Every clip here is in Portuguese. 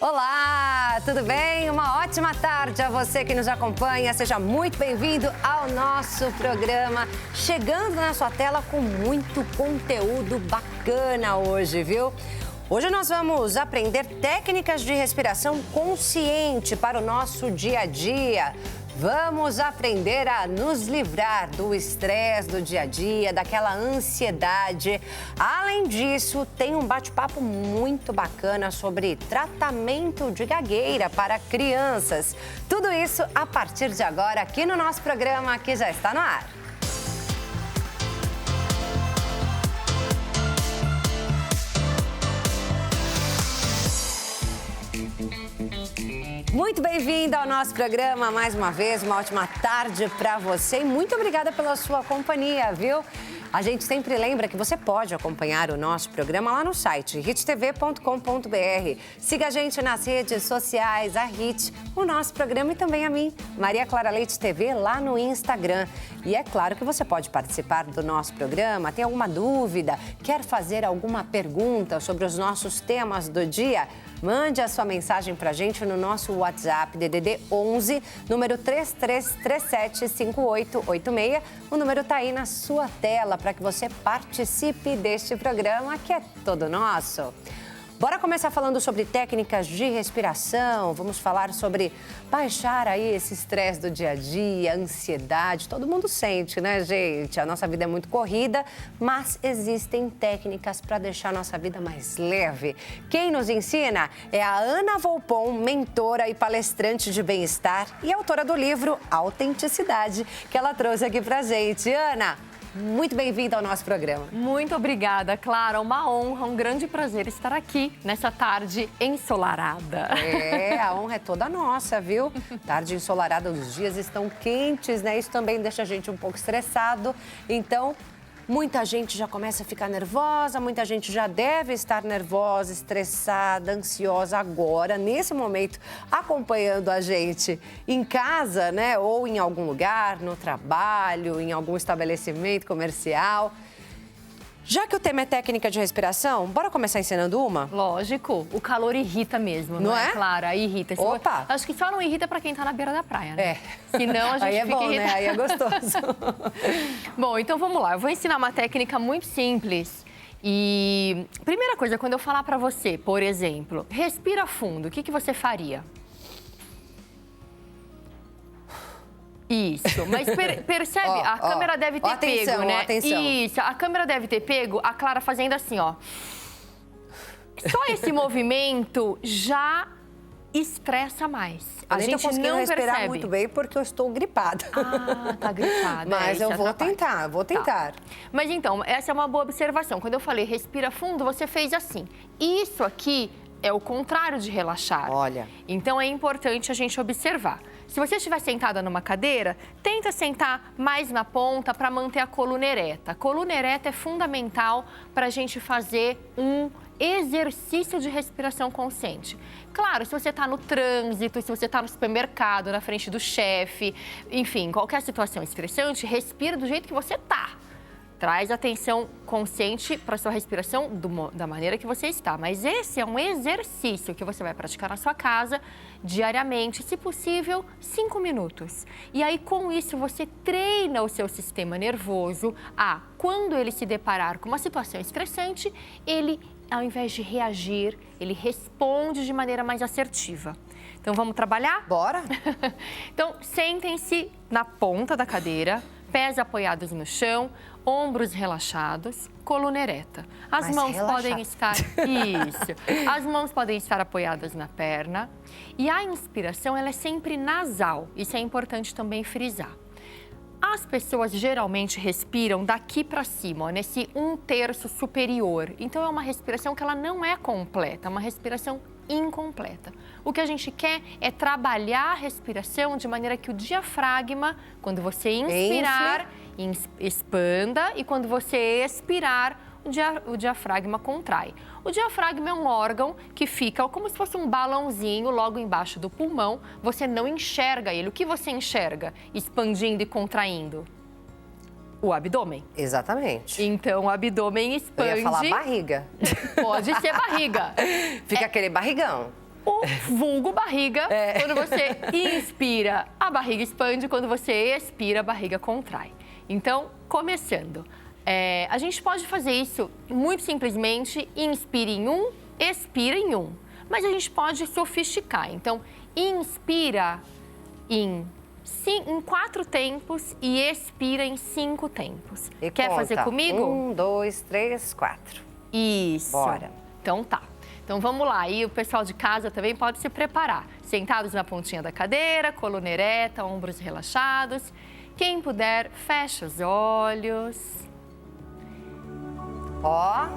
Olá, tudo bem? Uma ótima tarde a você que nos acompanha. Seja muito bem-vindo ao nosso programa. Chegando na sua tela com muito conteúdo bacana hoje, viu? Hoje nós vamos aprender técnicas de respiração consciente para o nosso dia a dia. Vamos aprender a nos livrar do estresse do dia a dia, daquela ansiedade. Além disso, tem um bate-papo muito bacana sobre tratamento de gagueira para crianças. Tudo isso a partir de agora aqui no nosso programa que já está no ar. Muito bem-vindo ao nosso programa, mais uma vez, uma ótima tarde para você e muito obrigada pela sua companhia, viu? A gente sempre lembra que você pode acompanhar o nosso programa lá no site hittv.com.br. Siga a gente nas redes sociais, a Hit, o nosso programa e também a mim, Maria Clara Leite TV, lá no Instagram. E é claro que você pode participar do nosso programa, tem alguma dúvida, quer fazer alguma pergunta sobre os nossos temas do dia? Mande a sua mensagem para a gente no nosso WhatsApp, DDD 11, número 33375886. O número está aí na sua tela para que você participe deste programa que é todo nosso. Bora começar falando sobre técnicas de respiração, vamos falar sobre baixar aí esse estresse do dia a dia, ansiedade, todo mundo sente, né, gente? A nossa vida é muito corrida, mas existem técnicas para deixar a nossa vida mais leve. Quem nos ensina é a Ana Volpon, mentora e palestrante de bem-estar e autora do livro Autenticidade, que ela trouxe aqui pra gente. Ana, muito bem-vinda ao nosso programa. Muito obrigada, Clara. Uma honra, um grande prazer estar aqui nessa tarde ensolarada. É, a honra é toda nossa, viu? Tarde ensolarada, os dias estão quentes, né? Isso também deixa a gente um pouco estressado. Então, muita gente já começa a ficar nervosa, muita gente já deve estar nervosa, estressada, ansiosa agora, nesse momento, acompanhando a gente em casa, né? Ou em algum lugar, no trabalho, em algum estabelecimento comercial. Já que o tema é técnica de respiração, bora começar ensinando uma? Lógico, o calor irrita mesmo, não é, Clara? Irrita. Opa! Acho que só não irrita pra quem tá na beira da praia, né? É. Senão a gente aí é fica bom, irritado. né? Aí é gostoso. Bom, então vamos lá. Eu vou ensinar uma técnica muito simples. E primeira coisa, quando eu falar pra você, por exemplo, respira fundo, o que você faria? Isso, mas percebe? A câmera deve ter pego, né? Atenção. Isso, a câmera deve ter pego a Clara fazendo assim, ó. Só esse movimento já estressa mais. A gente não respirar percebe. muito bem porque eu estou gripada. Ah, tá gripada. Mas eu vou tentar, Tá. Mas então, essa é uma boa observação. Quando eu falei respira fundo, você fez assim. Isso aqui é o contrário de relaxar. Olha. Então é importante a gente observar. Se você estiver sentada numa cadeira, tenta sentar mais na ponta para manter a coluna ereta. A coluna ereta é fundamental para a gente fazer um exercício de respiração consciente. Claro, se você está no trânsito, se você está no supermercado, na frente do chefe, enfim, qualquer situação estressante, respira do jeito que você está. Traz atenção consciente para a sua respiração da maneira que você está. Mas esse é um exercício que você vai praticar na sua casa diariamente, se possível, 5 minutos. E aí, com isso, você treina o seu sistema nervoso a, quando ele se deparar com uma situação estressante, ele, ao invés de reagir, ele responde de maneira mais assertiva. Então, vamos trabalhar? Bora! Então, sentem-se na ponta da cadeira, pés apoiados no chão, ombros relaxados, coluna ereta. As mãos podem estar... Isso. As mãos podem estar apoiadas na perna. E a inspiração, ela é sempre nasal. Isso é importante também frisar. As pessoas geralmente respiram daqui para cima, ó, nesse 1/3 superior. Então, é uma respiração que ela não é completa, é uma respiração incompleta. O que a gente quer é trabalhar a respiração de maneira que o diafragma, quando você inspirar, expanda e quando você expirar, o diafragma contrai. O diafragma é um órgão que fica como se fosse um balãozinho logo embaixo do pulmão. Você não enxerga ele. O que você enxerga expandindo e contraindo? O abdômen. Exatamente. Então, o abdômen expande... Eu ia falar barriga. Pode ser barriga. Fica aquele barrigão. O vulgo barriga, quando você inspira, a barriga expande, quando você expira, a barriga contrai. Então, começando, a gente pode fazer isso muito simplesmente, inspira em 1, expira em 1. Mas a gente pode sofisticar, então, inspira em 4 tempos e expira em 5 tempos. E quer conta. fazer comigo? 1, 2, 3, 4. Isso. Bora. Então tá. Então vamos lá, e o pessoal de casa também pode se preparar. Sentados na pontinha da cadeira, coluna ereta, ombros relaxados. Quem puder, fecha os olhos. Ó,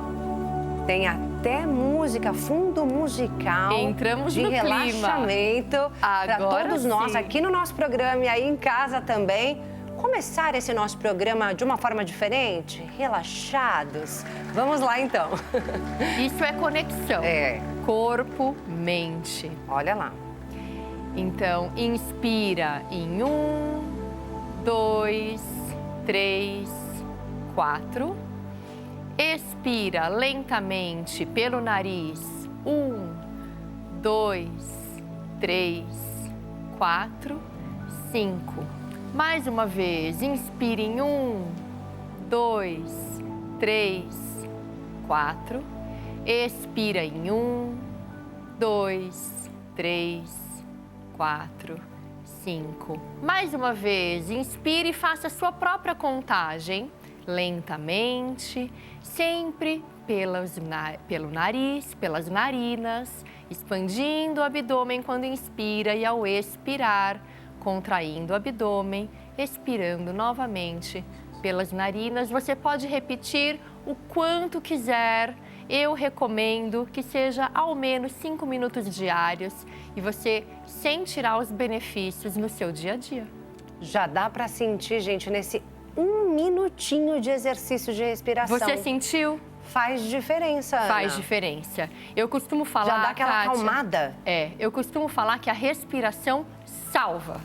tem até música, fundo musical. Entramos de no relaxamento para todos nós aqui no nosso programa e aí em casa também. Começar esse nosso programa de uma forma diferente, relaxados. Vamos lá então. Isso é conexão. Corpo, mente. Olha lá. Então, inspira em 1, 2, 3, 4. Expira lentamente pelo nariz. 1, 2, 3, 4, 5. Mais uma vez, inspire em 1, 2, 3, 4. Expira em 1, 2, 3, 4, 5. Mais uma vez, inspire e faça a sua própria contagem, lentamente, sempre pelo nariz, pelas narinas, expandindo o abdômen quando inspira e ao expirar, contraindo o abdômen, expirando novamente pelas narinas. Você pode repetir o quanto quiser. Eu recomendo que seja ao menos 5 minutos diários e você sentirá os benefícios no seu dia a dia. Já dá para sentir, gente, nesse 1 minutinho de exercício de respiração. Você sentiu? Faz diferença, Ana. Faz diferença. Eu costumo falar, já dá aquela Kátia, acalmada. Eu costumo falar que a respiração salva.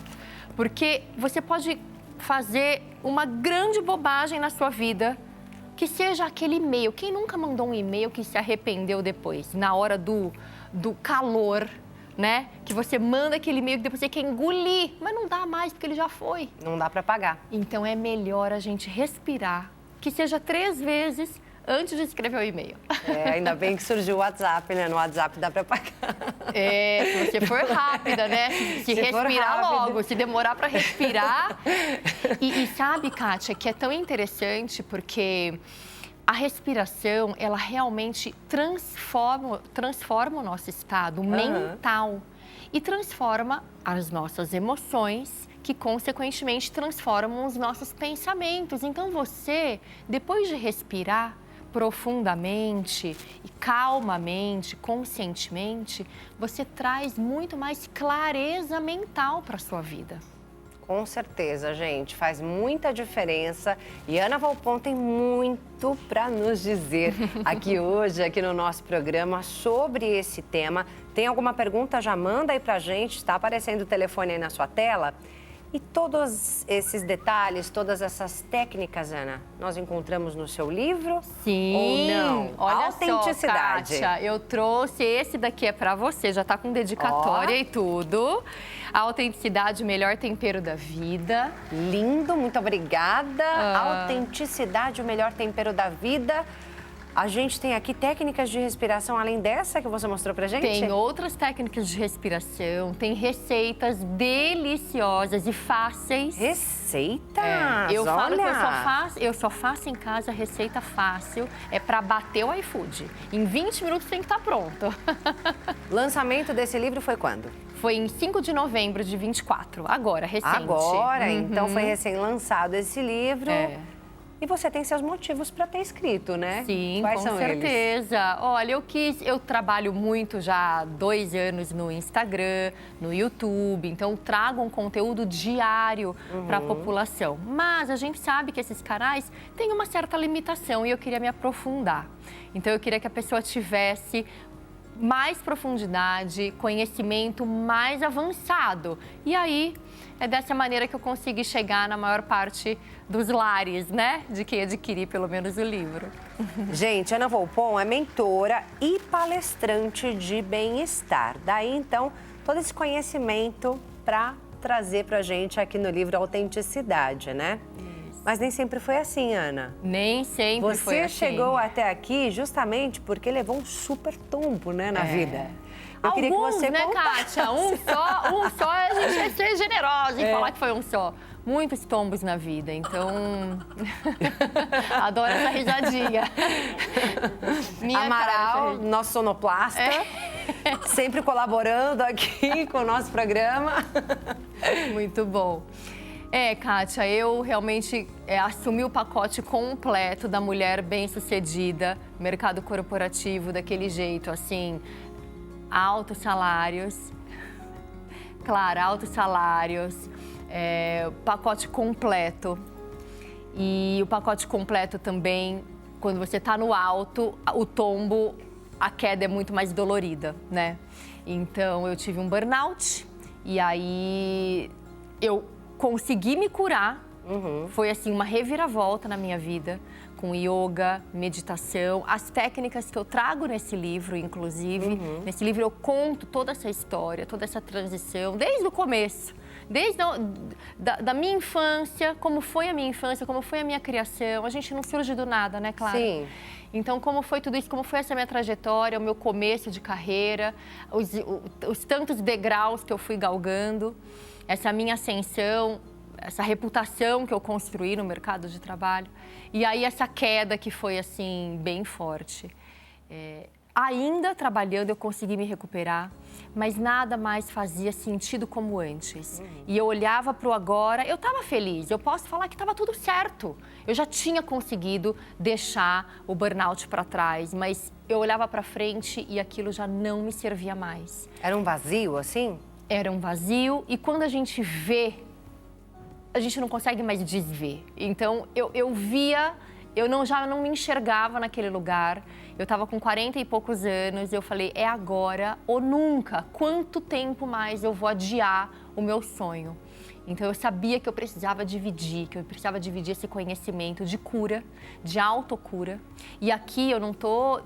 Porque você pode fazer uma grande bobagem na sua vida, que seja aquele e-mail. Quem nunca mandou um e-mail que se arrependeu depois, na hora do calor, né? Que você manda aquele e-mail que depois você quer engolir, mas não dá mais porque ele já foi. Não dá para pagar. Então é melhor a gente respirar, que seja 3 vezes antes de escrever o e-mail. Ainda bem que surgiu o WhatsApp, né? No WhatsApp dá para pagar. Se você for rápida, né? Se respirar logo, se demorar para respirar. E sabe, Kátia, que é tão interessante porque a respiração, ela realmente transforma o nosso estado mental e transforma as nossas emoções, que consequentemente transformam os nossos pensamentos. Então você, depois de respirar profundamente e calmamente, conscientemente, você traz muito mais clareza mental para a sua vida. Com certeza, gente, faz muita diferença e Ana Volpon tem muito para nos dizer aqui hoje, aqui no nosso programa, sobre esse tema. Tem alguma pergunta? Já manda aí pra gente, está aparecendo o telefone aí na sua tela. E todos esses detalhes, todas essas técnicas, Ana, nós encontramos no seu livro? Sim. Ou não? Olha Autenticidade. só, Kátia, eu trouxe esse daqui é para você, já tá com dedicatória e tudo. A autenticidade, o melhor tempero da vida. Lindo, muito obrigada. Autenticidade, o melhor tempero da vida. A gente tem aqui técnicas de respiração além dessa que você mostrou pra gente? Tem outras técnicas de respiração, tem receitas deliciosas e fáceis. Receitas? Eu falo que Olha! eu só faço em casa receita fácil, é para bater o iFood. Em 20 minutos tem que estar pronto. Lançamento desse livro foi quando? Foi em 5 de novembro de 24, agora, recente. Agora, então foi recém-lançado esse livro. E você tem seus motivos para ter escrito, né? Sim, Quais com são certeza. eles? Olha, eu trabalho muito já há 2 anos no Instagram, no YouTube, então trago um conteúdo diário para a população. Mas a gente sabe que esses canais têm uma certa limitação e eu queria me aprofundar. Então eu queria que a pessoa tivesse mais profundidade, conhecimento mais avançado. E aí, é dessa maneira que eu consegui chegar na maior parte dos lares, né? De quem adquirir pelo menos o livro. Gente, Ana Volpon é mentora e palestrante de bem-estar. Daí, então, todo esse conhecimento para trazer pra gente aqui no livro Autenticidade, né? Mas nem sempre foi assim, Ana. Nem sempre foi assim. Você chegou até aqui justamente porque levou um super tombo, né, na vida. Eu queria que você né, contasse. Kátia? Um só, a gente vai ser generosa em falar que foi um só. Muitos tombos na vida, então... Adoro essa risadinha. Amaral, nosso sonoplasta, sempre colaborando aqui com o nosso programa. Muito bom. Kátia, eu realmente assumi o pacote completo da mulher bem-sucedida, mercado corporativo daquele jeito, assim, altos salários, claro, altos salários, pacote completo. E o pacote completo também, quando você está no alto, o tombo, a queda é muito mais dolorida, né? Então, eu tive um burnout e aí eu consegui me curar. Foi assim uma reviravolta na minha vida, com yoga, meditação, as técnicas que eu trago nesse livro, inclusive. Nesse livro eu conto toda essa história, toda essa transição, desde o começo, desde da minha infância, como foi a minha infância, como foi a minha criação. A gente não surge do nada, né, Clara? Sim. Então, como foi tudo isso, como foi essa minha trajetória, o meu começo de carreira, os tantos degraus que eu fui galgando, essa minha ascensão, essa reputação que eu construí no mercado de trabalho. E aí essa queda que foi, assim, bem forte. Ainda trabalhando, eu consegui me recuperar, mas nada mais fazia sentido como antes. E eu olhava para o agora, eu estava feliz, eu posso falar que estava tudo certo. Eu já tinha conseguido deixar o burnout para trás, mas eu olhava para frente e aquilo já não me servia mais. Era um vazio, assim? Era um vazio, e quando a gente vê, a gente não consegue mais desver. Então, eu via, já não me enxergava naquele lugar. Eu estava com 40 e poucos anos, eu falei, é agora ou nunca. Quanto tempo mais eu vou adiar o meu sonho? Então, eu sabia que eu precisava dividir, esse conhecimento de cura, de autocura. E aqui eu não estou,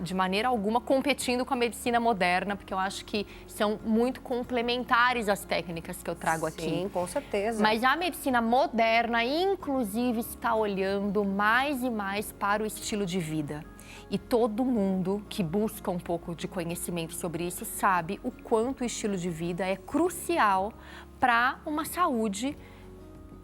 de maneira alguma, competindo com a medicina moderna, porque eu acho que são muito complementares as técnicas que eu trago aqui. Sim, com certeza. Mas a medicina moderna, inclusive, está olhando mais e mais para o estilo de vida. E todo mundo que busca um pouco de conhecimento sobre isso sabe o quanto o estilo de vida é crucial para uma saúde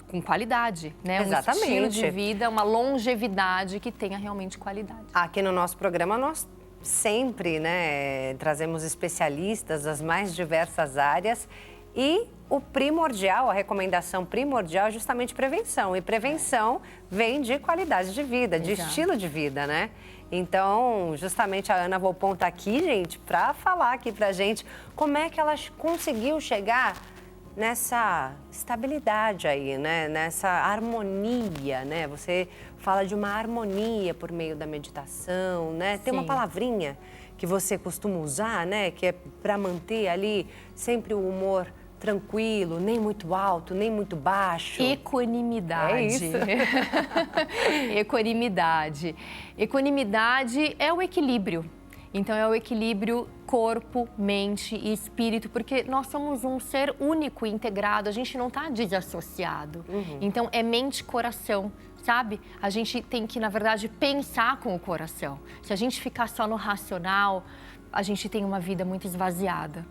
com qualidade, né? Exatamente. Um estilo de vida, uma longevidade que tenha realmente qualidade. Aqui no nosso programa nós sempre, né, trazemos especialistas das mais diversas áreas e o primordial, a recomendação primordial é justamente prevenção. E prevenção vem de qualidade de vida, de estilo de vida, né? Então, justamente a Ana Volpon está aqui, gente, para falar aqui pra gente como é que ela conseguiu chegar nessa estabilidade aí, né? Nessa harmonia, né? Você fala de uma harmonia por meio da meditação, né? Tem uma palavrinha que você costuma usar, né? Que é para manter ali sempre o humor tranquilo, nem muito alto, nem muito baixo. Equanimidade. É isso. Equanimidade. Equanimidade é o equilíbrio. Então, é o equilíbrio corpo, mente e espírito, porque nós somos um ser único e integrado, a gente não está desassociado. Então, é mente e coração, sabe? A gente tem que, na verdade, pensar com o coração. Se a gente ficar só no racional, a gente tem uma vida muito esvaziada.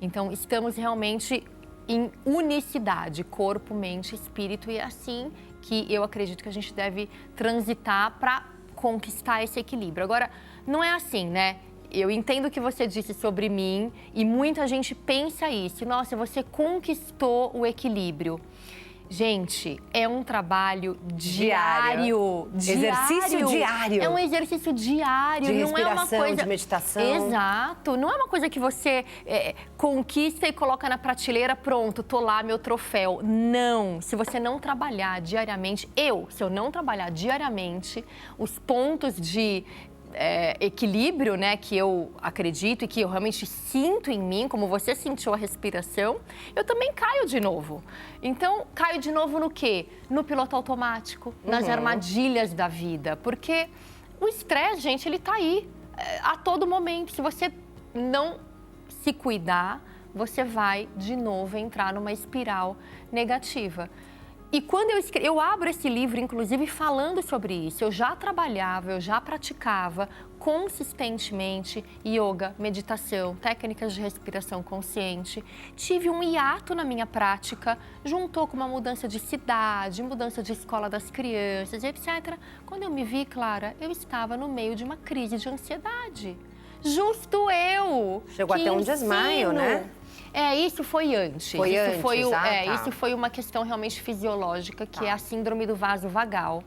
Então, estamos realmente em unicidade, corpo, mente, espírito, e é assim que eu acredito que a gente deve transitar para conquistar esse equilíbrio. Agora, não é assim, né? Eu entendo o que você disse sobre mim e muita gente pensa isso. Nossa, você conquistou o equilíbrio. Gente, é um trabalho diário. Exercício diário. É um exercício diário. De não é uma coisa... de meditação. Exato. Não é uma coisa que você conquista e coloca na prateleira, pronto, tô lá, meu troféu. Não. Se você não trabalhar diariamente, se eu não trabalhar diariamente, os pontos de equilíbrio, né, que eu acredito e que eu realmente sinto em mim, como você sentiu a respiração, eu também caio de novo. Então, caio de novo no quê? No piloto automático, nas armadilhas da vida. Porque o estresse, gente, ele tá aí a todo momento. Se você não se cuidar, você vai de novo entrar numa espiral negativa. E quando eu abro esse livro, inclusive, falando sobre isso, eu já trabalhava, eu já praticava consistentemente yoga, meditação, técnicas de respiração consciente. Tive um hiato na minha prática, juntou com uma mudança de cidade, mudança de escola das crianças, etc. Quando eu me vi, Clara, eu estava no meio de uma crise de ansiedade. Justo eu! Chegou até um desmaio, né? Isso foi antes. Isso foi uma questão realmente fisiológica, que é a síndrome do vaso vagal.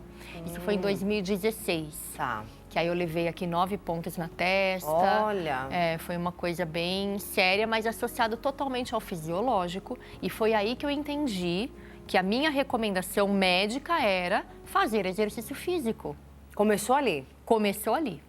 Isso foi em 2016. Tá. Que aí eu levei aqui 9 pontos na testa. Olha! Foi uma coisa bem séria, mas associado totalmente ao fisiológico. E foi aí que eu entendi que a minha recomendação médica era fazer exercício físico. Começou ali? Começou ali.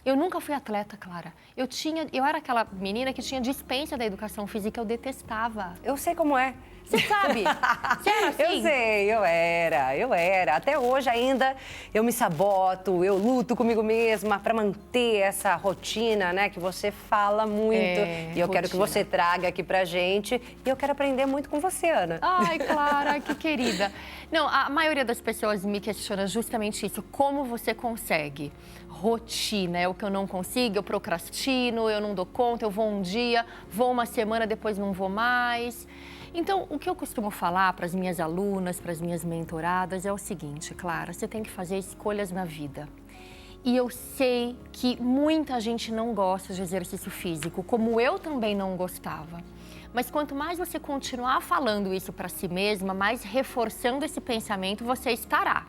Eu nunca fui atleta, Clara. Eu era aquela menina que tinha dispensa da educação física, eu detestava. Eu sei como é. Você sabe? Você era assim? Eu sei, eu era. Até hoje ainda eu me saboto, eu luto comigo mesma para manter essa rotina, né, que você fala muito. E eu quero que você traga aqui pra gente. E eu quero aprender muito com você, Ana. Ai, Clara, que querida. Não, a maioria das pessoas me questiona justamente isso. Como você consegue? Rotina é o que eu não consigo, eu procrastino, eu não dou conta, eu vou um dia, vou uma semana, depois não vou mais. Então, o que eu costumo falar para as minhas alunas, para as minhas mentoradas é o seguinte, Clara, você tem que fazer escolhas na vida. E eu sei que muita gente não gosta de exercício físico, como eu também não gostava. Mas quanto mais você continuar falando isso para si mesma, mais reforçando esse pensamento você estará.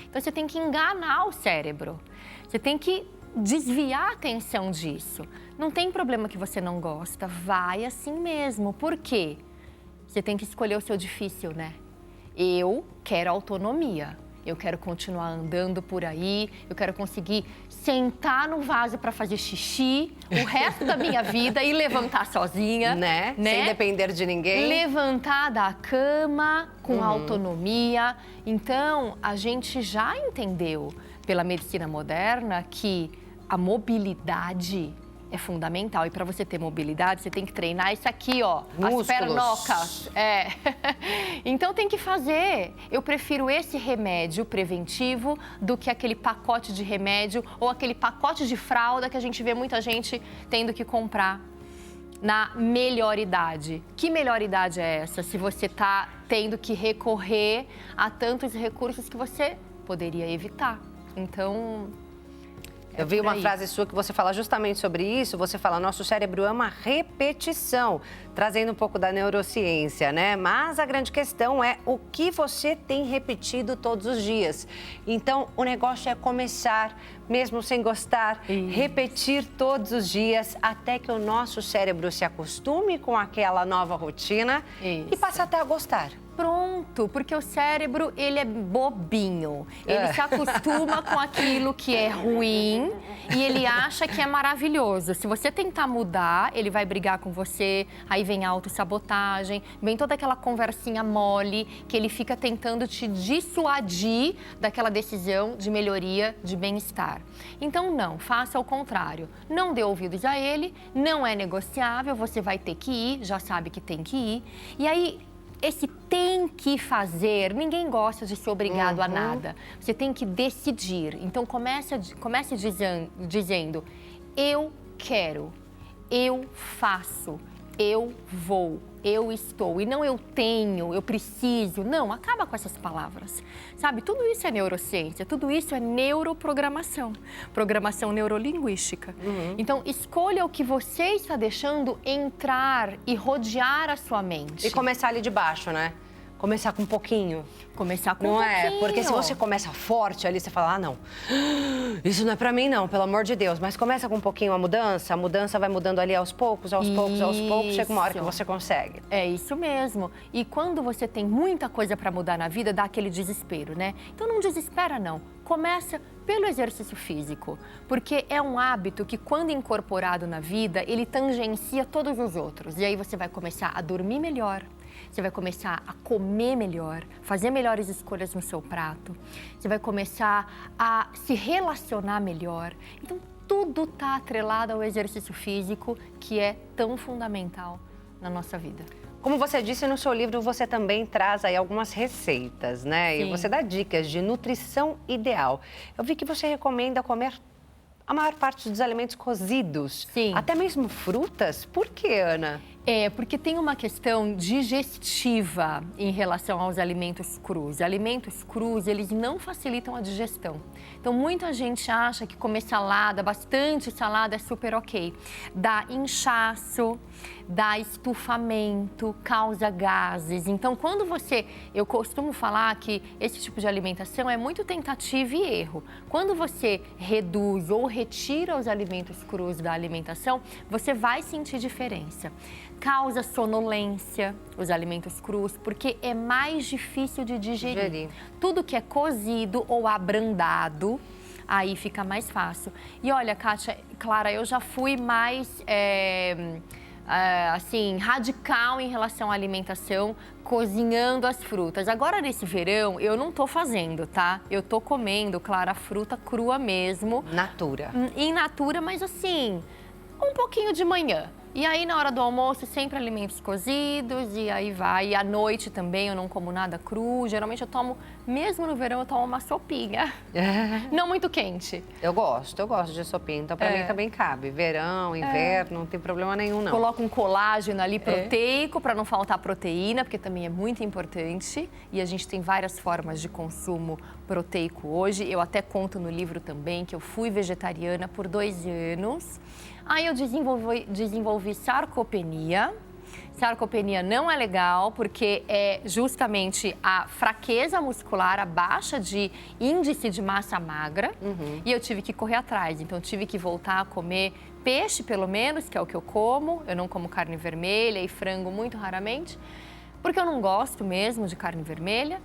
Então, você tem que enganar o cérebro. Você tem que desviar a atenção disso. Não tem problema que você não gosta, vai assim mesmo. Por quê? Você tem que escolher o seu difícil, né? Eu quero autonomia. Eu quero continuar andando por aí, eu quero conseguir sentar no vaso para fazer xixi o resto da minha vida e levantar sozinha. Né? Sem depender de ninguém. Levantar da cama com autonomia. Então, a gente já entendeu pela medicina moderna que a mobilidade é fundamental. E para você ter mobilidade, você tem que treinar isso aqui, ó. Músculos. As pernocas. Então tem que fazer. Eu prefiro esse remédio preventivo do que aquele pacote de remédio ou aquele pacote de fralda que a gente vê muita gente tendo que comprar na melhor idade. Que melhor idade é essa? Se você tá tendo que recorrer a tantos recursos que você poderia evitar. Então, eu vi uma frase sua que você fala justamente sobre isso. Você fala, nosso cérebro ama repetição, trazendo um pouco da neurociência, né? Mas a grande questão é o que você tem repetido todos os dias. Então, o negócio é começar, mesmo sem gostar, repetir todos os dias, até que o nosso cérebro se acostume com aquela nova rotina e passe até a gostar. Pronto, porque o cérebro, ele é bobinho. Ele se acostuma com aquilo que é ruim e ele acha que é maravilhoso. Se você tentar mudar, ele vai brigar com você, aí vem a autossabotagem, vem toda aquela conversinha mole que ele fica tentando te dissuadir daquela decisão de melhoria, de bem-estar. Então, não, faça o contrário. Não dê ouvidos a ele, não é negociável, você vai ter que ir, já sabe que tem que ir. E aí, esse tem que fazer, ninguém gosta de ser obrigado a nada. Você tem que decidir. Então, comece dizendo, eu quero, eu faço, eu vou, eu estou. E não eu tenho, eu preciso. Não, acaba com essas palavras. Sabe, tudo isso é neurociência, tudo isso é neuroprogramação. Programação neurolinguística. Então, escolha o que você está deixando entrar e rodear a sua mente. E começar ali de baixo, né? Começar com um pouquinho. Começar com um pouquinho. Não é? Porque se você começa forte ali, você fala, não, isso não é pra mim não, pelo amor de Deus. Mas começa com um pouquinho a mudança vai mudando ali aos poucos, chega uma hora que você consegue. É isso mesmo. E quando você tem muita coisa pra mudar na vida, dá aquele desespero, né? Então não desespera não. Começa pelo exercício físico, porque é um hábito que, quando incorporado na vida, ele tangencia todos os outros. E aí você vai começar a dormir melhor, você vai começar a comer melhor, fazer melhores escolhas no seu prato, você vai começar a se relacionar melhor. Então, tudo está atrelado ao exercício físico, que é tão fundamental na nossa vida. Como você disse no seu livro, você também traz aí algumas receitas, né? Sim. E você dá dicas de nutrição ideal. Eu vi que você recomenda comer a maior parte dos alimentos cozidos. Sim. Até mesmo frutas. Por quê, Ana? Porque tem uma questão digestiva em relação aos alimentos crus. Alimentos crus, eles não facilitam a digestão. Então, muita gente acha que comer salada, bastante salada, é super ok. Dá inchaço, dá estufamento, causa gases. Então, eu costumo falar que esse tipo de alimentação é muito tentativa e erro. Quando você reduz ou retira os alimentos crus da alimentação, você vai sentir diferença. Causa sonolência, os alimentos crus, porque é mais difícil de digerir. Tudo que é cozido ou abrandado, aí fica mais fácil. E olha, Kátia, Clara, eu já fui mais, radical em relação à alimentação, cozinhando as frutas. Agora, nesse verão, eu não tô fazendo, tá? Eu tô comendo, Clara, a fruta crua mesmo. Natura. In natura, mas assim, um pouquinho de manhã. E aí, na hora do almoço, sempre alimentos cozidos, e aí vai. E à noite também, eu não como nada cru. Geralmente eu tomo, mesmo no verão, eu tomo uma sopinha. Não muito quente. Eu gosto de sopinha, então pra mim também cabe. Verão, inverno, não tem problema nenhum, não. Coloco um colágeno ali proteico, para não faltar proteína, porque também é muito importante. E a gente tem várias formas de consumo proteico hoje. Eu até conto no livro também que eu fui vegetariana por 2 anos. Aí eu desenvolvi sarcopenia. Sarcopenia não é legal, porque é justamente a fraqueza muscular, a baixa de índice de massa magra. E eu tive que correr atrás, então tive que voltar a comer peixe, pelo menos, que é o que eu como. Eu não como carne vermelha e frango muito raramente, porque eu não gosto mesmo de carne vermelha.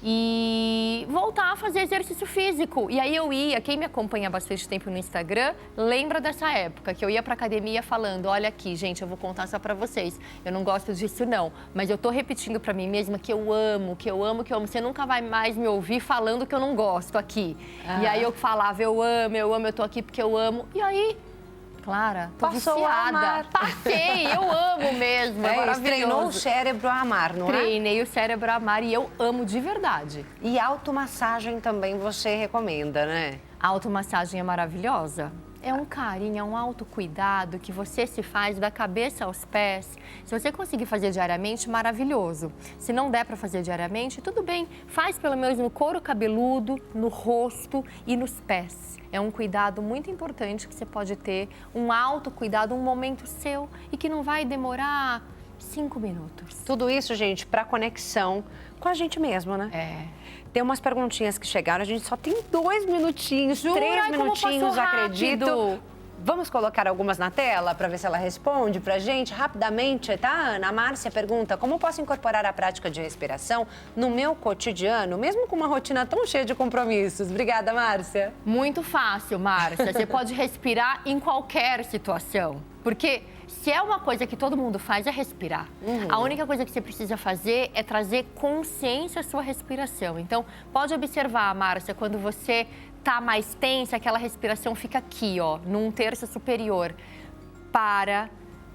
E voltar a fazer exercício físico. E aí quem me acompanha há bastante tempo no Instagram, lembra dessa época, que eu ia pra academia falando, olha aqui, gente, eu vou contar só pra vocês, eu não gosto disso não, mas eu tô repetindo pra mim mesma que eu amo, que eu amo, que eu amo. Você nunca vai mais me ouvir falando que eu não gosto aqui. E aí eu falava, eu amo, eu tô aqui porque eu amo. E aí... Clara, tô viciada. Passei, eu amo mesmo, é maravilhoso. Treinou o cérebro a amar, não é? Treinei o cérebro a amar e eu amo de verdade. E automassagem também você recomenda, né? A automassagem é maravilhosa. É um carinho, é um autocuidado que você se faz da cabeça aos pés. Se você conseguir fazer diariamente, maravilhoso. Se não der para fazer diariamente, tudo bem. Faz pelo menos no couro cabeludo, no rosto e nos pés. É um cuidado muito importante que você pode ter, um autocuidado, um momento seu e que não vai demorar 5 minutos. Tudo isso, gente, para conexão com a gente mesmo, né? Tem umas perguntinhas que chegaram, a gente só tem 2 minutinhos, Jura? 3 minutinhos, acredito. Rápido. Vamos colocar algumas na tela para ver se ela responde pra gente rapidamente, tá, Ana? A Márcia pergunta, como posso incorporar a prática de respiração no meu cotidiano, mesmo com uma rotina tão cheia de compromissos? Obrigada, Márcia. Muito fácil, Márcia. Você pode respirar em qualquer situação, porque... Se é uma coisa que todo mundo faz, é respirar. A única coisa que você precisa fazer é trazer consciência à sua respiração. Então, pode observar, Márcia, quando você tá mais tensa, aquela respiração fica aqui, ó, num terço superior.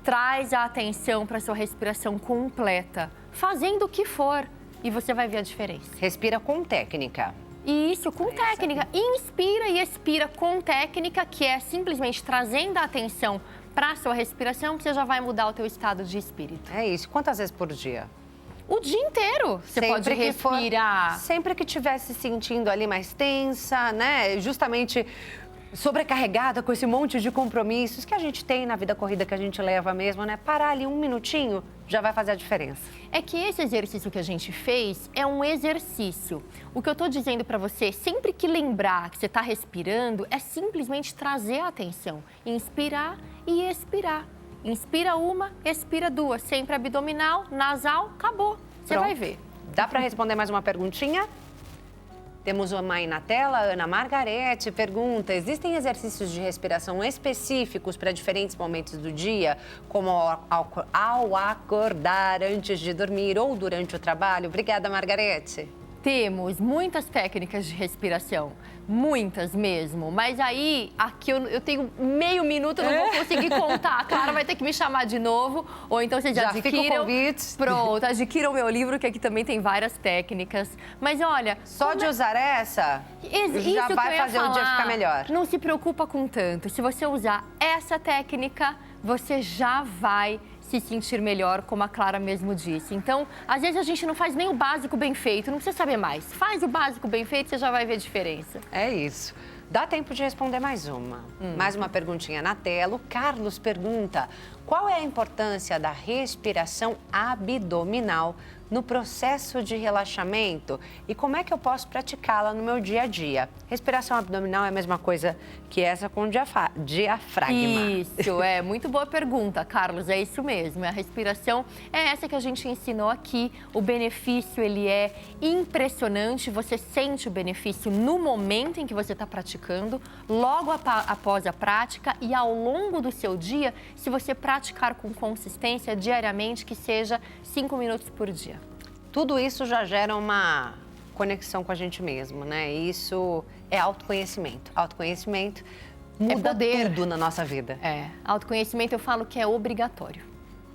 Traz a atenção para sua respiração completa, fazendo o que for, e você vai ver a diferença. Respira com técnica. Isso, com técnica. Inspira e expira com técnica, que é simplesmente trazendo a atenção para a sua respiração, que você já vai mudar o teu estado de espírito. É isso. Quantas vezes por dia? O dia inteiro você pode respirar. Sempre que estiver se sentindo ali mais tensa, né? Justamente sobrecarregada com esse monte de compromissos que a gente tem na vida corrida que a gente leva mesmo, né? Parar ali 1 minutinho já vai fazer a diferença. É que esse exercício que a gente fez é um exercício. O que eu tô dizendo para você, sempre que lembrar que você tá respirando, é simplesmente trazer a atenção. Inspirar e expirar. Inspira 1, expira 2. Sempre abdominal, nasal, acabou. Você vai ver. Dá para responder mais uma perguntinha? Temos uma aí na tela, Ana Margarete pergunta: existem exercícios de respiração específicos para diferentes momentos do dia, como ao acordar, antes de dormir ou durante o trabalho? Obrigada, Margarete. Temos muitas técnicas de respiração, muitas mesmo, mas aí, aqui eu tenho meio minuto, eu não vou conseguir contar. A Clara vai ter que me chamar de novo, ou então vocês já adquiram. Fica o convite. Pronto, adquiram meu livro, que aqui também tem várias técnicas. Mas olha... Só de usar essa, já vai fazer o dia ficar melhor. Não se preocupa com tanto. Se você usar essa técnica, você já vai se sentir melhor, como a Clara mesmo disse. Então, às vezes a gente não faz nem o básico bem feito, não precisa saber mais. Faz o básico bem feito, você já vai ver a diferença. É isso. Dá tempo de responder mais uma. Mais uma perguntinha na tela. O Carlos pergunta: qual é a importância da respiração abdominal no processo de relaxamento e como é que eu posso praticá-la no meu dia a dia? Respiração abdominal é a mesma coisa que essa com diafragma. Isso, muito boa pergunta, Carlos, é isso mesmo. A respiração é essa que a gente ensinou aqui. O benefício, ele é impressionante, você sente o benefício no momento em que você está praticando, logo após a prática e ao longo do seu dia, se você praticar com consistência diariamente, que seja 5 minutos por dia. Tudo isso já gera uma conexão com a gente mesmo, né? Isso é autoconhecimento. Autoconhecimento muda tudo na nossa vida. Autoconhecimento eu falo que é obrigatório.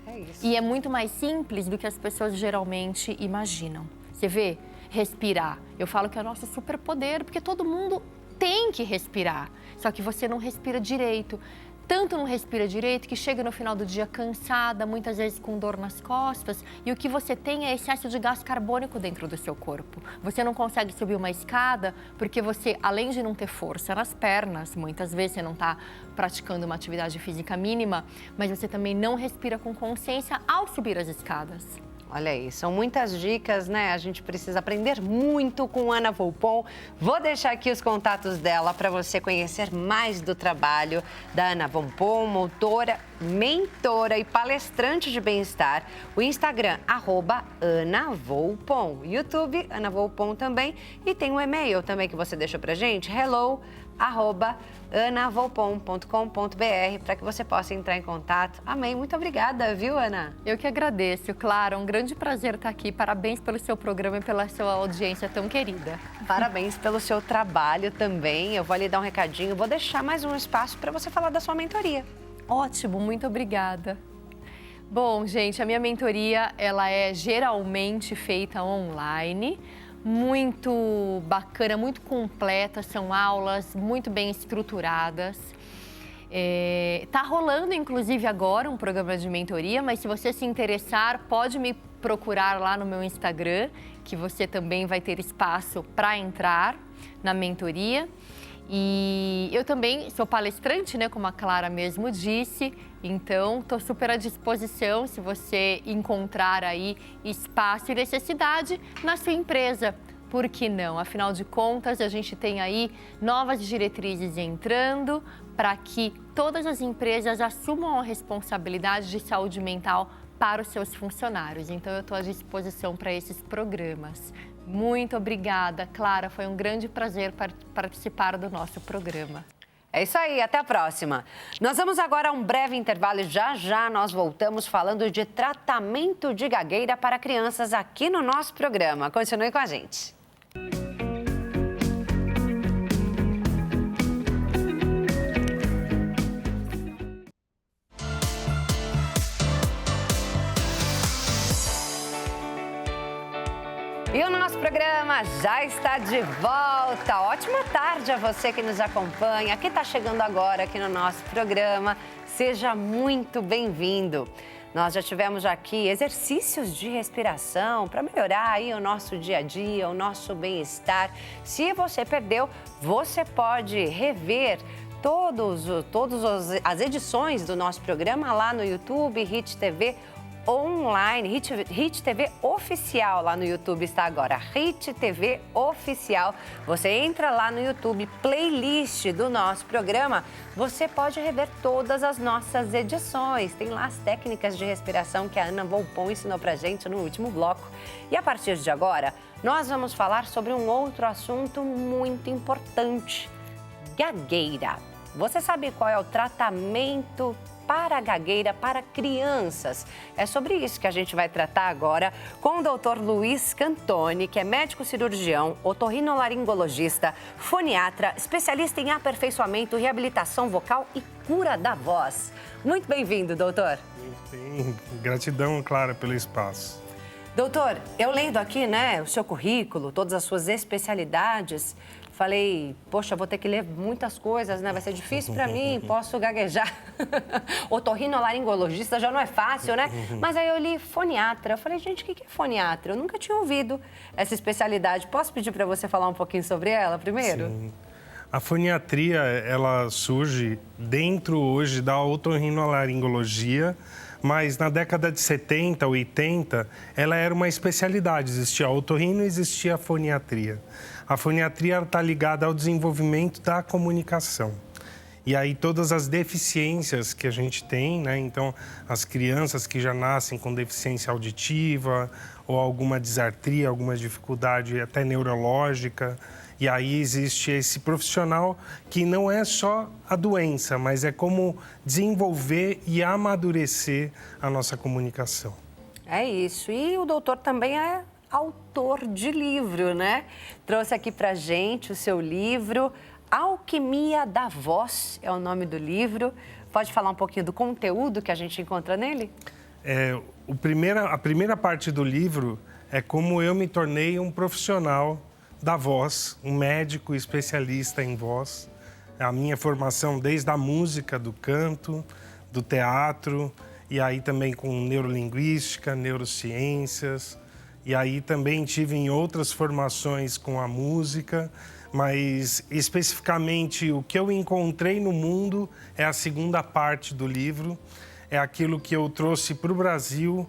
É isso. E é muito mais simples do que as pessoas geralmente imaginam. Você vê? Respirar. Eu falo que é o nosso superpoder, porque todo mundo tem que respirar. Só que você não respira direito. Tanto não respira direito que chega no final do dia cansada, muitas vezes com dor nas costas, e o que você tem é excesso de gás carbônico dentro do seu corpo. Você não consegue subir uma escada porque você, além de não ter força nas pernas, muitas vezes você não está praticando uma atividade física mínima, mas você também não respira com consciência ao subir as escadas. Olha aí, são muitas dicas, né? A gente precisa aprender muito com Ana Volpon. Vou deixar aqui os contatos dela para você conhecer mais do trabalho da Ana Volpon, autora, mentora e palestrante de bem-estar. O Instagram, @AnaVolpon. YouTube, Ana Volpon também. E tem um e-mail também que você deixou pra gente, hello@anavolpon.com.br, para que você possa entrar em contato. Amém. Muito obrigada, viu, Ana? Eu que agradeço, Clara. Um grande prazer estar aqui. Parabéns pelo seu programa e pela sua audiência tão querida. Parabéns pelo seu trabalho também. Eu vou lhe dar um recadinho. Vou deixar mais um espaço para você falar da sua mentoria. Ótimo, muito obrigada. Bom, gente, a minha mentoria, ela é geralmente feita online. Muito bacana, muito completa, são aulas muito bem estruturadas. Tá rolando, inclusive, agora um programa de mentoria, mas se você se interessar, pode me procurar lá no meu Instagram, que você também vai ter espaço para entrar na mentoria. E eu também sou palestrante, né, como a Clara mesmo disse, então estou super à disposição se você encontrar aí espaço e necessidade na sua empresa. Por que não? Afinal de contas, a gente tem aí novas diretrizes entrando para que todas as empresas assumam a responsabilidade de saúde mental para os seus funcionários. Então, eu estou à disposição para esses programas. Muito obrigada, Clara. Foi um grande prazer participar do nosso programa. É isso aí, até a próxima. Nós vamos agora a um breve intervalo e já nós voltamos falando de tratamento de gagueira para crianças aqui no nosso programa. Continue com a gente. E o nosso programa já está de volta. Ótima tarde a você que nos acompanha, que está chegando agora aqui no nosso programa. Seja muito bem-vindo. Nós já tivemos aqui exercícios de respiração para melhorar aí o nosso dia a dia, o nosso bem-estar. Se você perdeu, você pode rever todas as edições do nosso programa lá no YouTube, Hit TV online, Hit TV Oficial lá no YouTube está agora, Hit TV Oficial. Você entra lá no YouTube, playlist do nosso programa, você pode rever todas as nossas edições. Tem lá as técnicas de respiração que a Ana Volpon ensinou pra gente no último bloco. E a partir de agora, nós vamos falar sobre um outro assunto muito importante, gagueira. Você sabe qual é o tratamento para a gagueira para crianças? É sobre isso que a gente vai tratar agora com o Dr. Luiz Cantoni, que é médico cirurgião, otorrinolaringologista, foniatra, especialista em aperfeiçoamento, reabilitação vocal e cura da voz. Muito bem-vindo, doutor. Muito bem. Gratidão, Clara, pelo espaço. Doutor, eu lendo aqui, né, o seu currículo, todas as suas especialidades, falei, poxa, vou ter que ler muitas coisas, né? Vai ser difícil para mim, posso gaguejar. Otorrinolaringologista já não é fácil, né? Mas aí eu li foniatra. Eu falei, gente, o que é foniatra? Eu nunca tinha ouvido essa especialidade. Posso pedir para você falar um pouquinho sobre ela primeiro? Sim. A foniatria, ela surge dentro hoje da otorrinolaringologia, mas na década de 70, 80, ela era uma especialidade. Existia a otorrino e existia a foniatria. A foniatria está ligada ao desenvolvimento da comunicação. E aí todas as deficiências que a gente tem, né? Então, as crianças que já nascem com deficiência auditiva ou alguma disartria, alguma dificuldade até neurológica. E aí existe esse profissional que não é só a doença, mas é como desenvolver e amadurecer a nossa comunicação. É isso. E o doutor também é autor de livro, né? Trouxe aqui pra gente o seu livro, Alquimia da Voz, é o nome do livro. Pode falar um pouquinho do conteúdo que a gente encontra nele? A primeira parte do livro é como eu me tornei um profissional da voz, um médico especialista em voz. A minha formação desde a música, do canto, do teatro, e aí também com neurolinguística, neurociências. E aí também tive em outras formações com a música, mas especificamente o que eu encontrei no mundo é a segunda parte do livro, é aquilo que eu trouxe para o Brasil,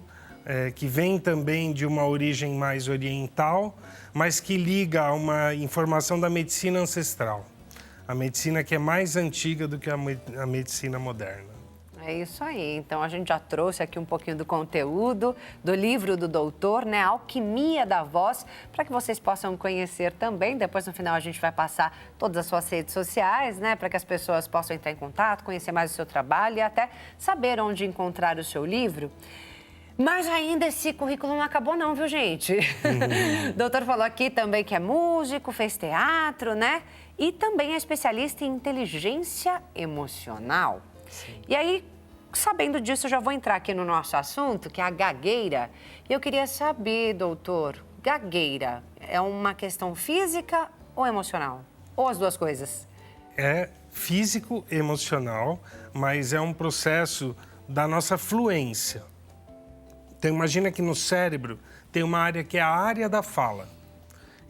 que vem também de uma origem mais oriental, mas que liga a uma informação da medicina ancestral. A medicina que é mais antiga do que a medicina moderna. É isso aí. Então, a gente já trouxe aqui um pouquinho do conteúdo do livro do doutor, né? Alquimia da Voz, para que vocês possam conhecer também. Depois, no final, a gente vai passar todas as suas redes sociais, né? Para que as pessoas possam entrar em contato, conhecer mais o seu trabalho e até saber onde encontrar o seu livro. Mas ainda esse currículo não acabou não, viu, gente? O doutor falou aqui também que é músico, fez teatro, né? E também é especialista em inteligência emocional. Sim. E aí, sabendo disso, eu já vou entrar aqui no nosso assunto, que é a gagueira. E eu queria saber, doutor, gagueira é uma questão física ou emocional? Ou as duas coisas? É físico, emocional, mas é um processo da nossa fluência. Então, imagina que no cérebro tem uma área que é a área da fala.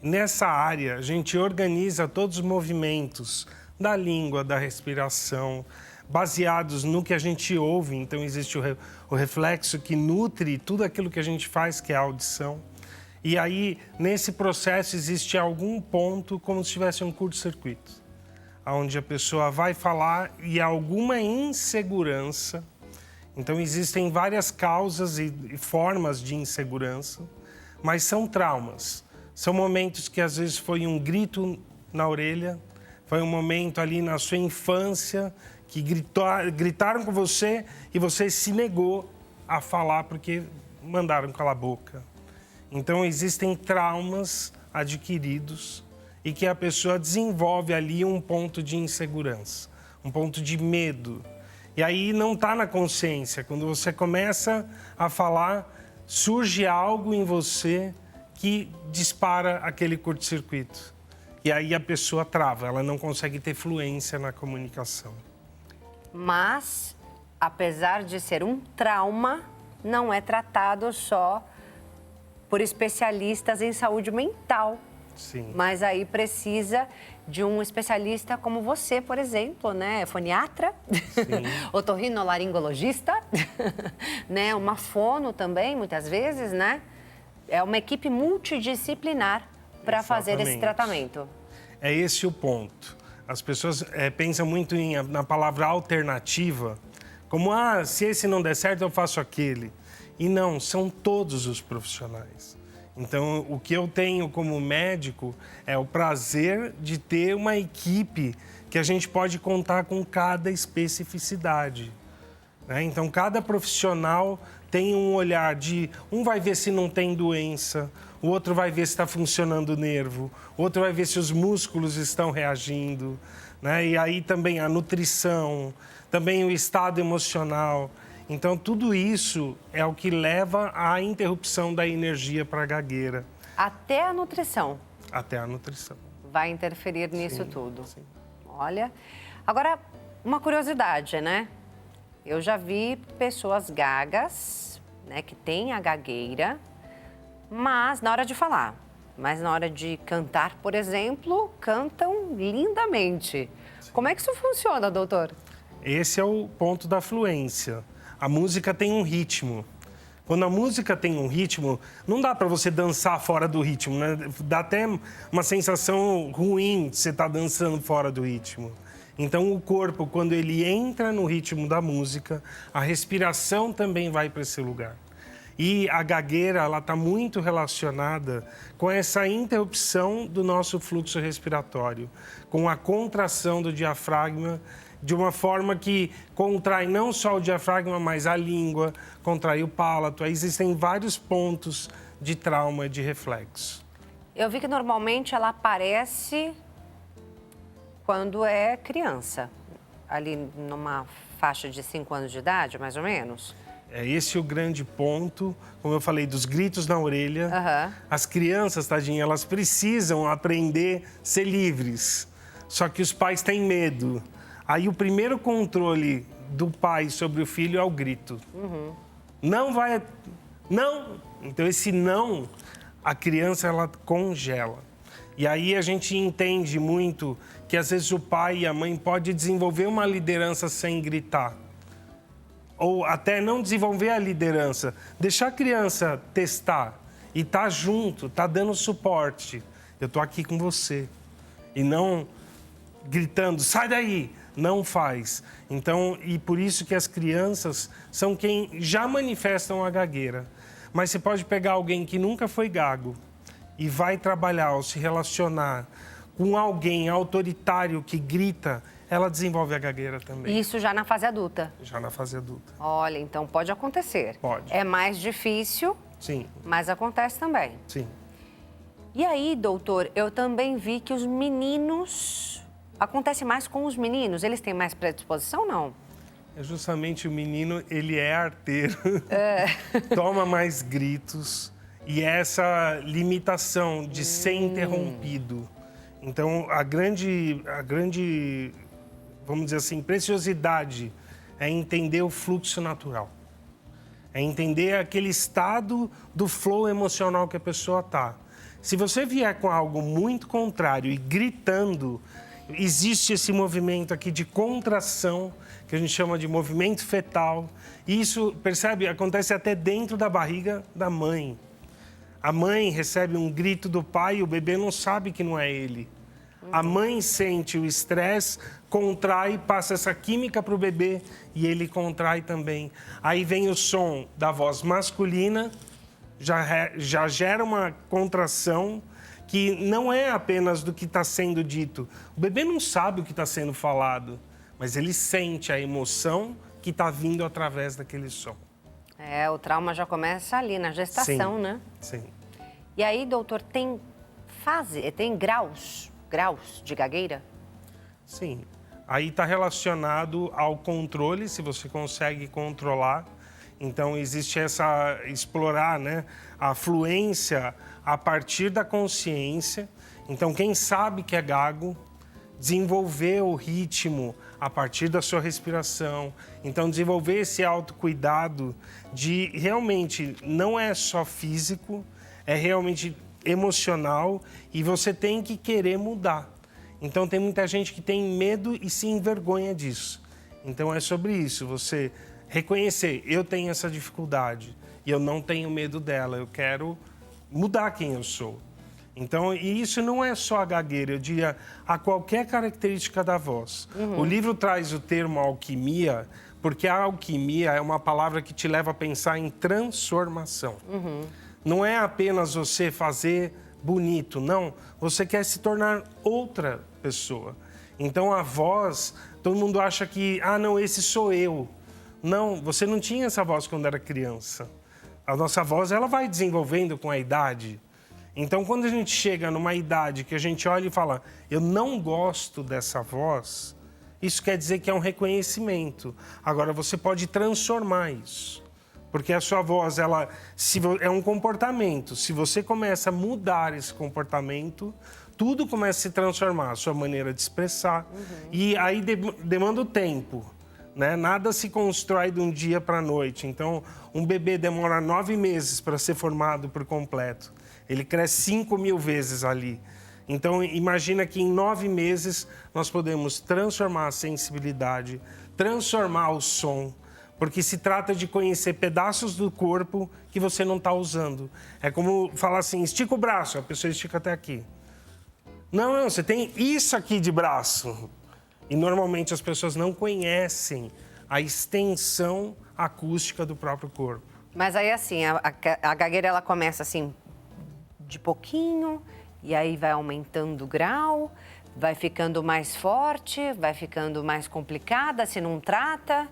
Nessa área, a gente organiza todos os movimentos da língua, da respiração, baseados no que a gente ouve. Então, existe o reflexo que nutre tudo aquilo que a gente faz, que é a audição. E aí, nesse processo, existe algum ponto como se tivesse um curto-circuito, onde a pessoa vai falar e há alguma insegurança. Então, existem várias causas e formas de insegurança, mas são traumas. São momentos que, às vezes, foi um grito na orelha, foi um momento ali na sua infância que gritaram com você e você se negou a falar porque mandaram calar a boca. Então, existem traumas adquiridos e que a pessoa desenvolve ali um ponto de insegurança, um ponto de medo. E aí não está na consciência. Quando você começa a falar, surge algo em você que dispara aquele curto-circuito. E aí a pessoa trava, ela não consegue ter fluência na comunicação. Mas, apesar de ser um trauma, não é tratado só por especialistas em saúde mental. Sim. Mas aí precisa de um especialista como você, por exemplo, né? Foniatra, otorrinolaringologista, né? Uma fono também, muitas vezes, né? É uma equipe multidisciplinar para fazer esse tratamento. É esse o ponto. As pessoas pensam muito na palavra alternativa, como, se esse não der certo, eu faço aquele. E não, são todos os profissionais. Então, o que eu tenho como médico é o prazer de ter uma equipe que a gente pode contar com cada especificidade, né? Então, cada profissional tem um olhar de... Um vai ver se não tem doença, o outro vai ver se está funcionando o nervo, o outro vai ver se os músculos estão reagindo, né? E aí também a nutrição, também o estado emocional. Então, tudo isso é o que leva à interrupção da energia para a gagueira. Até a nutrição. Até a nutrição. Vai interferir nisso tudo. Sim. Olha, agora, uma curiosidade, né? Eu já vi pessoas gagas, né, que têm a gagueira, mas na hora de falar, mas na hora de cantar, por exemplo, cantam lindamente. Sim. Como é que isso funciona, doutor? Esse é o ponto da fluência. A música tem um ritmo. Quando a música tem um ritmo, não dá para você dançar fora do ritmo, né? Dá até uma sensação ruim de você estar dançando fora do ritmo. Então, o corpo, quando ele entra no ritmo da música, a respiração também vai para esse lugar. E a gagueira, ela está muito relacionada com essa interrupção do nosso fluxo respiratório, com a contração do diafragma, de uma forma que contrai não só o diafragma, mas a língua, contrai o palato. Aí existem vários pontos de trauma, de reflexo. Eu vi que normalmente ela aparece quando é criança, ali numa faixa de 5 anos de idade, mais ou menos. É esse o grande ponto, como eu falei, dos gritos na orelha. As crianças, tadinha, elas precisam aprender a ser livres, só que os pais têm medo. Aí o primeiro controle do pai sobre o filho é o grito. Não vai... Não! Então, esse não, a criança, ela congela. E aí a gente entende muito que, às vezes, o pai e a mãe podem desenvolver uma liderança sem gritar. Ou até não desenvolver a liderança. Deixar a criança testar e estar junto, estar dando suporte. Eu estou aqui com você. E não gritando, sai daí! Não faz. Então, e por isso que as crianças são quem já manifestam a gagueira. Mas você pode pegar alguém que nunca foi gago e vai trabalhar ou se relacionar com alguém autoritário que grita, ela desenvolve a gagueira também. Isso já na fase adulta? Já na fase adulta. Olha, então pode acontecer. Pode. É mais difícil, sim, mas acontece também. Sim. E aí, doutor, eu também vi que os meninos... Acontece mais com os meninos? Eles têm mais predisposição ou não? É justamente o menino, ele é arteiro, toma mais gritos e essa limitação de ser interrompido. Então, a grande, vamos dizer assim, preciosidade é entender o fluxo natural. É entender aquele estado do flow emocional que a pessoa está. Se você vier com algo muito contrário e gritando, existe esse movimento aqui de contração, que a gente chama de movimento fetal. E isso, percebe, acontece até dentro da barriga da mãe. A mãe recebe um grito do pai e o bebê não sabe que não é ele. A mãe sente o estresse, contrai, passa essa química para o bebê e ele contrai também. Aí vem o som da voz masculina, já gera uma contração, que não é apenas do que está sendo dito. O bebê não sabe o que está sendo falado, mas ele sente a emoção que está vindo através daquele som. É, o trauma já começa ali, na gestação, sim, né? Sim. E aí, doutor, tem graus de gagueira? Sim. Aí está relacionado ao controle, se você consegue controlar. Então, existe explorar, né, a fluência a partir da consciência. Então, quem sabe que é gago, desenvolver o ritmo a partir da sua respiração. Então, desenvolver esse autocuidado de realmente não é só físico, é realmente emocional e você tem que querer mudar. Então, tem muita gente que tem medo e se envergonha disso. Então, é sobre isso, você reconhecer, eu tenho essa dificuldade e eu não tenho medo dela, eu quero mudar quem eu sou. Então, e isso não é só a gagueira, eu diria a qualquer característica da voz. O livro traz o termo alquimia, porque a alquimia é uma palavra que te leva a pensar em transformação. Não é apenas você fazer bonito, não. Você quer se tornar outra pessoa. Então, a voz, todo mundo acha que, não, esse sou eu. Não, você não tinha essa voz quando era criança. A nossa voz, ela vai desenvolvendo com a idade. Então, quando a gente chega numa idade que a gente olha e fala, eu não gosto dessa voz, isso quer dizer que é um reconhecimento. Agora, você pode transformar isso. Porque a sua voz, é um comportamento. Se você começa a mudar esse comportamento, tudo começa a se transformar. A sua maneira de expressar. E aí demanda o tempo. Né? Nada se constrói de um dia para a noite. Então, um bebê demora 9 meses para ser formado por completo. Ele cresce 5.000 vezes ali. Então, imagina que em 9 meses nós podemos transformar a sensibilidade, transformar o som, porque se trata de conhecer pedaços do corpo que você não está usando. É como falar assim, estica o braço, a pessoa estica até aqui. Não, você tem isso aqui de braço. E normalmente as pessoas não conhecem a extensão acústica do próprio corpo. Mas aí assim, a gagueira ela começa assim, de pouquinho, e aí vai aumentando o grau, vai ficando mais forte, vai ficando mais complicada se não trata.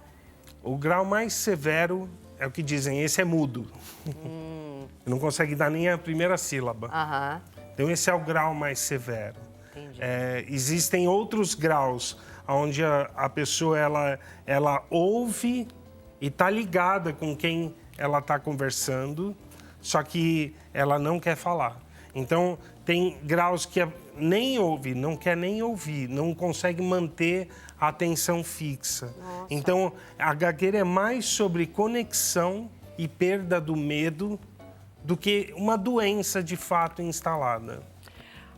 O grau mais severo é o que dizem, esse é mudo. Não consegue dar nem a primeira sílaba. Então esse é o grau mais severo. Existem outros graus onde a pessoa ela ouve e está ligada com quem ela está conversando, só que ela não quer falar. Então, tem graus que nem ouve, não quer nem ouvir, não consegue manter a atenção fixa. Nossa. Então, a gagueira é mais sobre conexão e perda do medo do que uma doença de fato instalada.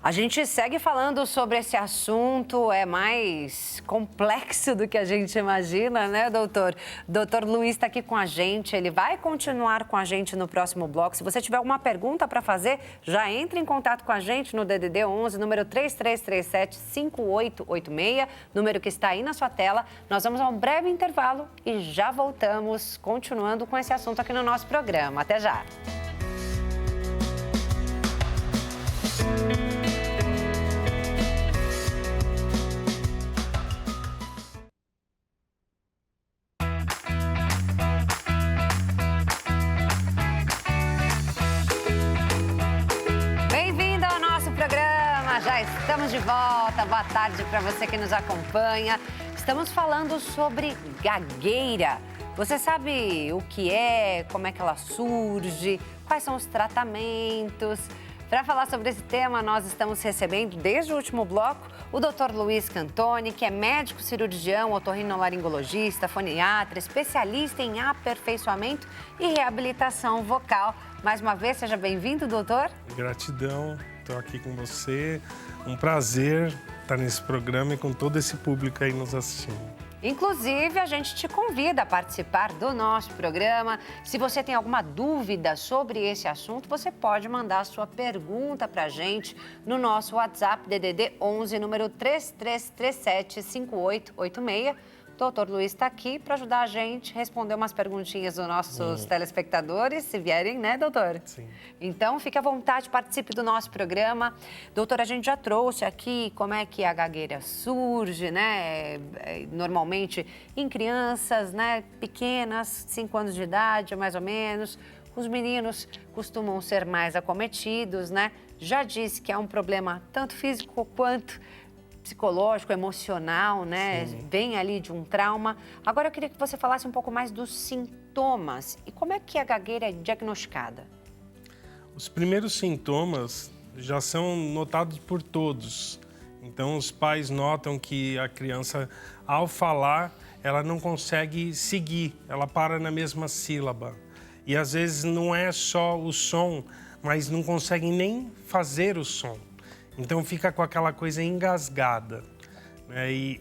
A gente segue falando sobre esse assunto, é mais complexo do que a gente imagina, né, doutor? Doutor Luiz está aqui com a gente, ele vai continuar com a gente no próximo bloco. Se você tiver alguma pergunta para fazer, já entre em contato com a gente no DDD 11, número 3337-5886, número que está aí na sua tela. Nós vamos a um breve intervalo e já voltamos, continuando com esse assunto aqui no nosso programa. Até já! Estamos de volta, boa tarde para você que nos acompanha. Estamos falando sobre gagueira. Você sabe o que é, como é que ela surge, quais são os tratamentos? Para falar sobre esse tema, nós estamos recebendo, desde o último bloco, o Dr. Luiz Cantoni, que é médico cirurgião, otorrinolaringologista, foniatra, especialista em aperfeiçoamento e reabilitação vocal. Mais uma vez, seja bem-vindo, doutor. Gratidão, estou aqui com você. Um prazer estar nesse programa e com todo esse público aí nos assistindo. Inclusive, a gente te convida a participar do nosso programa. Se você tem alguma dúvida sobre esse assunto, você pode mandar a sua pergunta para a gente no nosso WhatsApp DDD 11, número 3337-5886. O doutor Luiz está aqui para ajudar a gente a responder umas perguntinhas dos nossos telespectadores, se vierem, né, doutor? Sim. Então, fique à vontade, participe do nosso programa. Doutor, a gente já trouxe aqui como é que a gagueira surge, né? Normalmente em crianças, né, pequenas, 5 anos de idade, mais ou menos. Os meninos costumam ser mais acometidos, né? Já disse que é um problema tanto físico quanto psicológico, emocional, né? Sim. Vem ali de um trauma. Agora eu queria que você falasse um pouco mais dos sintomas e como é que a gagueira é diagnosticada. Os primeiros sintomas já são notados por todos. Então, os pais notam que a criança, ao falar, ela não consegue seguir, ela para na mesma sílaba. E às vezes não é só o som, mas não conseguem nem fazer o som. Então fica com aquela coisa engasgada. Né? E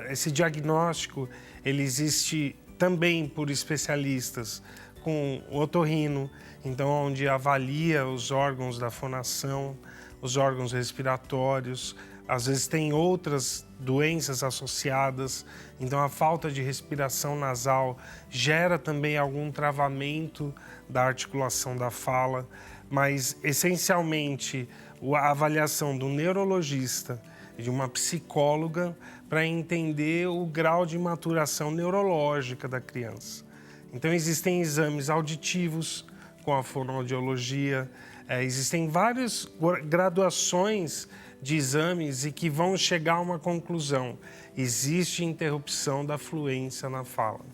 esse diagnóstico, ele existe também por especialistas com otorrino, então onde avalia os órgãos da fonação, os órgãos respiratórios, às vezes tem outras doenças associadas, então a falta de respiração nasal gera também algum travamento da articulação da fala, mas essencialmente a avaliação do neurologista e de uma psicóloga para entender o grau de maturação neurológica da criança. Então existem exames auditivos com a fonoaudiologia, existem várias graduações de exames e que vão chegar a uma conclusão. Existe interrupção da fluência na fala.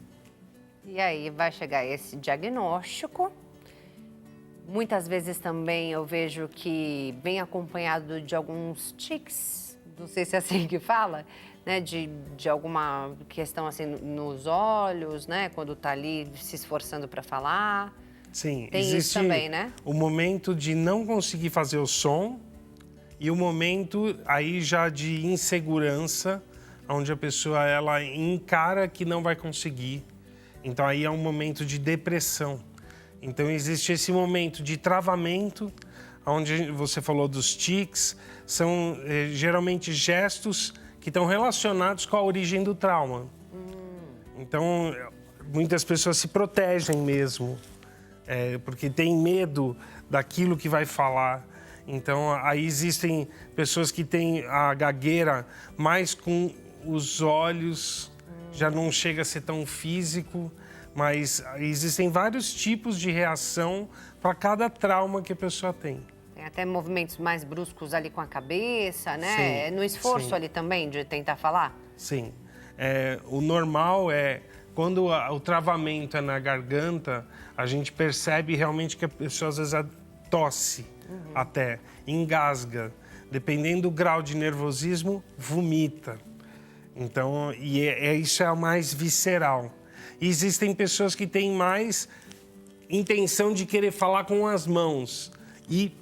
E aí vai chegar esse diagnóstico. Muitas vezes também eu vejo que vem acompanhado de alguns tics, não sei se é assim que fala, né? De alguma questão assim nos olhos, né? Quando tá ali se esforçando para falar. Sim, tem existe isso também, né? O momento de não conseguir fazer o som e o momento aí já de insegurança, onde a pessoa ela encara que não vai conseguir. Então aí é um momento de depressão. Então existe esse momento de travamento, onde você falou dos tics, são geralmente gestos que estão relacionados com a origem do trauma. Então muitas pessoas se protegem mesmo, porque tem medo daquilo que vai falar. Então, aí existem pessoas que têm a gagueira mais com os olhos, já não chega a ser tão físico, mas existem vários tipos de reação para cada trauma que a pessoa tem. Tem até movimentos mais bruscos ali com a cabeça, né? Sim, no esforço sim. ali também de tentar falar? Sim. O normal é, quando o travamento é na garganta, a gente percebe realmente que a pessoa às vezes tosse. Até engasga, dependendo do grau de nervosismo, vomita. Então, isso é o mais visceral. E existem pessoas que têm mais intenção de querer falar com as mãos e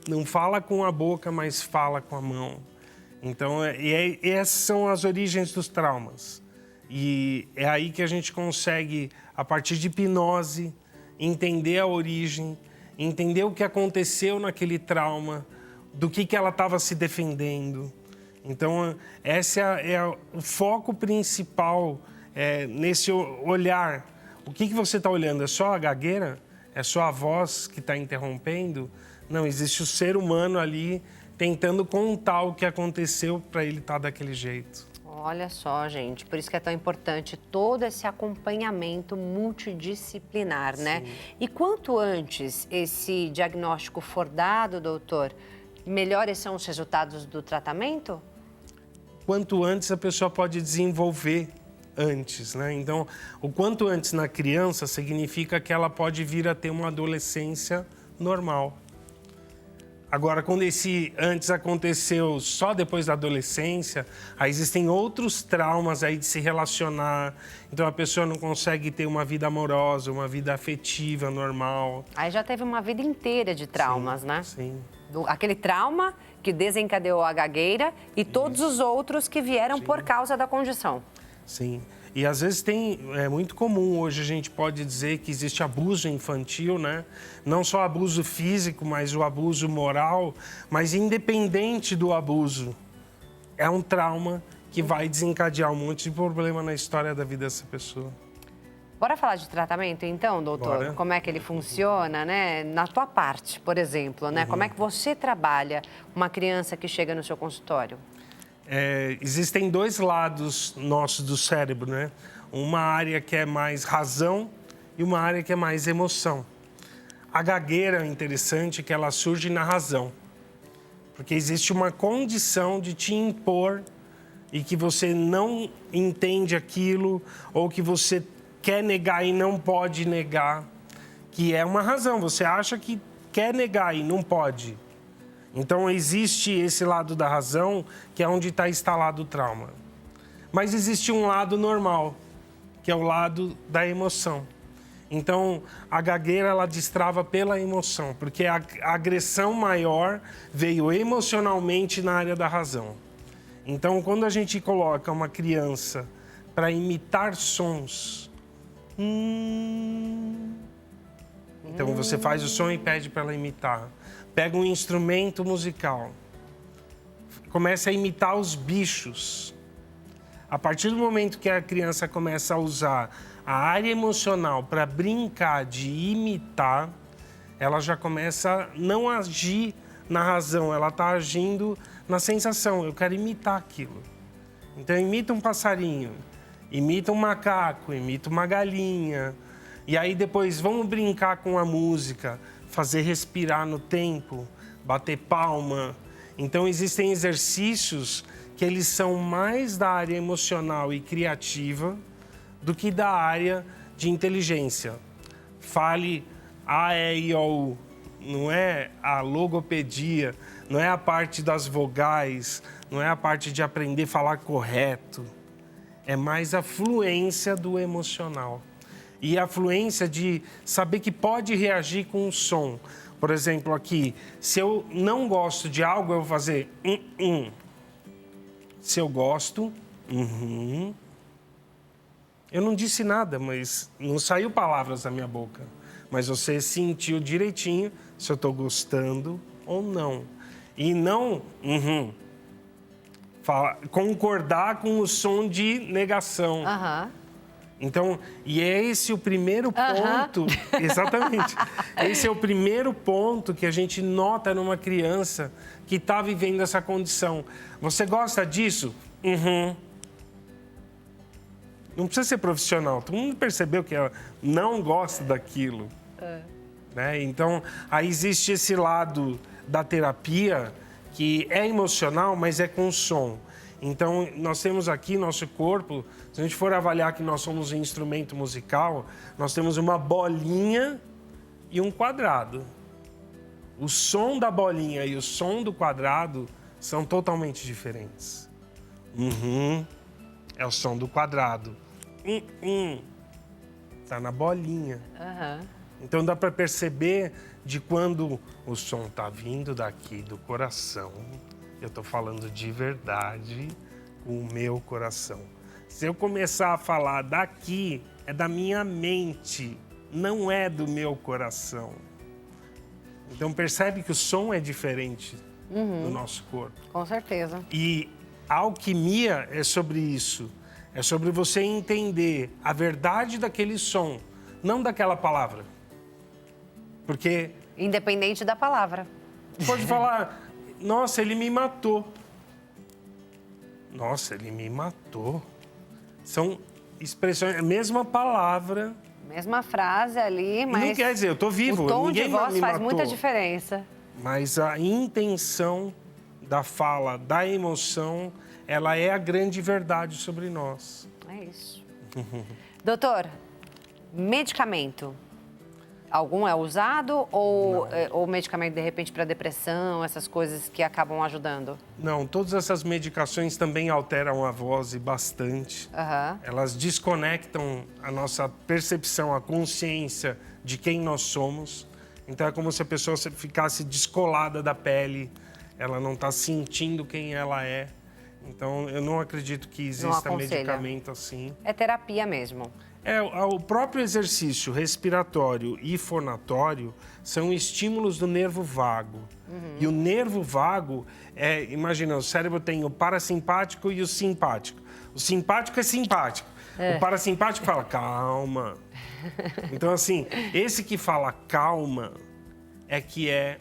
não fala com a boca, mas fala com a mão. Então, essas são as origens dos traumas. E é aí que a gente consegue, a partir de hipnose, entender a origem, entender o que aconteceu naquele trauma, do que ela estava se defendendo. Então, esse é o foco principal nesse olhar. O que você está olhando? É só a gagueira? É só a voz que está interrompendo? Não, existe o ser humano ali tentando contar o que aconteceu para ele estar daquele jeito. Olha só, gente, por isso que é tão importante todo esse acompanhamento multidisciplinar, né? E quanto antes esse diagnóstico for dado, doutor, melhores são os resultados do tratamento? Quanto antes a pessoa pode desenvolver antes, né? Então, o quanto antes na criança significa que ela pode vir a ter uma adolescência normal. Agora, quando esse antes aconteceu só depois da adolescência, aí existem outros traumas aí de se relacionar. Então, a pessoa não consegue ter uma vida amorosa, uma vida afetiva normal. Aí já teve uma vida inteira de traumas, Sim, né? Sim. Aquele trauma que desencadeou a gagueira e todos os outros que vieram por causa da condição. Sim. E às vezes é muito comum, hoje a gente pode dizer que existe abuso infantil, né? Não só abuso físico, mas o abuso moral. Mas independente do abuso, é um trauma que vai desencadear um monte de problema na história da vida dessa pessoa. Bora falar de tratamento então, doutor? Bora. Como é que ele funciona, né? Na tua parte, por exemplo, né? Como é que você trabalha uma criança que chega no seu consultório? Existem dois lados nossos do cérebro, né? Uma área que é mais razão e uma área que é mais emoção. A gagueira é interessante que ela surge na razão, porque existe uma condição de te impor e que você não entende aquilo ou que você quer negar e não pode negar, que é uma razão. Você acha que quer negar e não pode. Então, existe esse lado da razão, que é onde está instalado o trauma. Mas existe um lado normal, que é o lado da emoção. Então, a gagueira, ela destrava pela emoção, porque a agressão maior veio emocionalmente na área da razão. Então, quando a gente coloca uma criança para imitar sons, então você faz o som e pede para ela imitar. Pega um instrumento musical, começa a imitar os bichos. A partir do momento que a criança começa a usar a área emocional para brincar de imitar, ela já começa a não agir na razão, ela está agindo na sensação. Eu quero imitar aquilo. Então, imita um passarinho, imita um macaco, imita uma galinha. E aí, depois, vamos brincar com a música, fazer respirar no tempo, bater palma. Então, existem exercícios que eles são mais da área emocional e criativa do que da área de inteligência. Fale A, E, I, O, U. Não é a logopedia, não é a parte das vogais, não é a parte de aprender a falar correto. É mais a fluência do emocional. E a fluência de saber que pode reagir com um som. Por exemplo, aqui, se eu não gosto de algo, eu vou fazer Se eu gosto, Eu não disse nada, mas não saiu palavras da minha boca. Mas você sentiu direitinho se eu estou gostando ou não. E não concordar com o som de negação. Então, e é esse o primeiro ponto, exatamente, esse é o primeiro ponto que a gente nota numa criança que está vivendo essa condição. Você gosta disso? Não precisa ser profissional, todo mundo percebeu que ela não gosta daquilo. Né? Então, aí existe esse lado da terapia que é emocional, mas é com som. Então, nós temos aqui nosso corpo, se a gente for avaliar que nós somos um instrumento musical, nós temos uma bolinha e um quadrado. O som da bolinha e o som do quadrado são totalmente diferentes. É o som do quadrado. Tá na bolinha. Então, dá para perceber de quando o som tá vindo daqui do coração. Eu estou falando de verdade com o meu coração. Se eu começar a falar daqui, é da minha mente, não é do meu coração. Então, percebe que o som é diferente do nosso corpo. Com certeza. E a alquimia é sobre isso. É sobre você entender a verdade daquele som, não daquela palavra. Porque... Independente da palavra. Pode falar... Nossa, ele me matou. Nossa, ele me matou. São expressões, a mesma palavra. Mesma frase ali, mas... Não quer dizer, eu tô vivo. O tom ninguém de voz me faz matou. muita diferença. Mas a intenção da fala, da emoção, ela é a grande verdade sobre nós. É isso. Doutor, medicamento. Algum é usado ou medicamento, de repente, para depressão, essas coisas que acabam ajudando? Não, todas essas medicações também alteram a voz e bastante. Elas desconectam a nossa percepção, a consciência de quem nós somos. Então, é como se a pessoa ficasse descolada da pele, ela não está sentindo quem ela é. Então, eu não acredito que exista medicamento assim. É terapia mesmo. O próprio exercício respiratório e fonatório são estímulos do nervo vago. E o nervo vago imagina, o cérebro tem o parasimpático e o simpático. O simpático é simpático. O parasimpático fala, calma. Então, assim, esse que fala calma é que é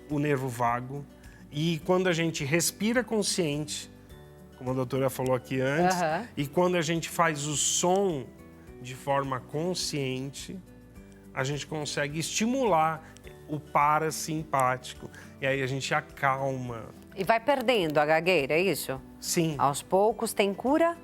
o nervo vago. E quando a gente respira consciente, como a doutora falou aqui antes, e quando a gente faz o som de forma consciente, a gente consegue estimular o parasimpático. E aí a gente acalma. E vai perdendo a gagueira, é isso? Sim. Aos poucos, tem cura?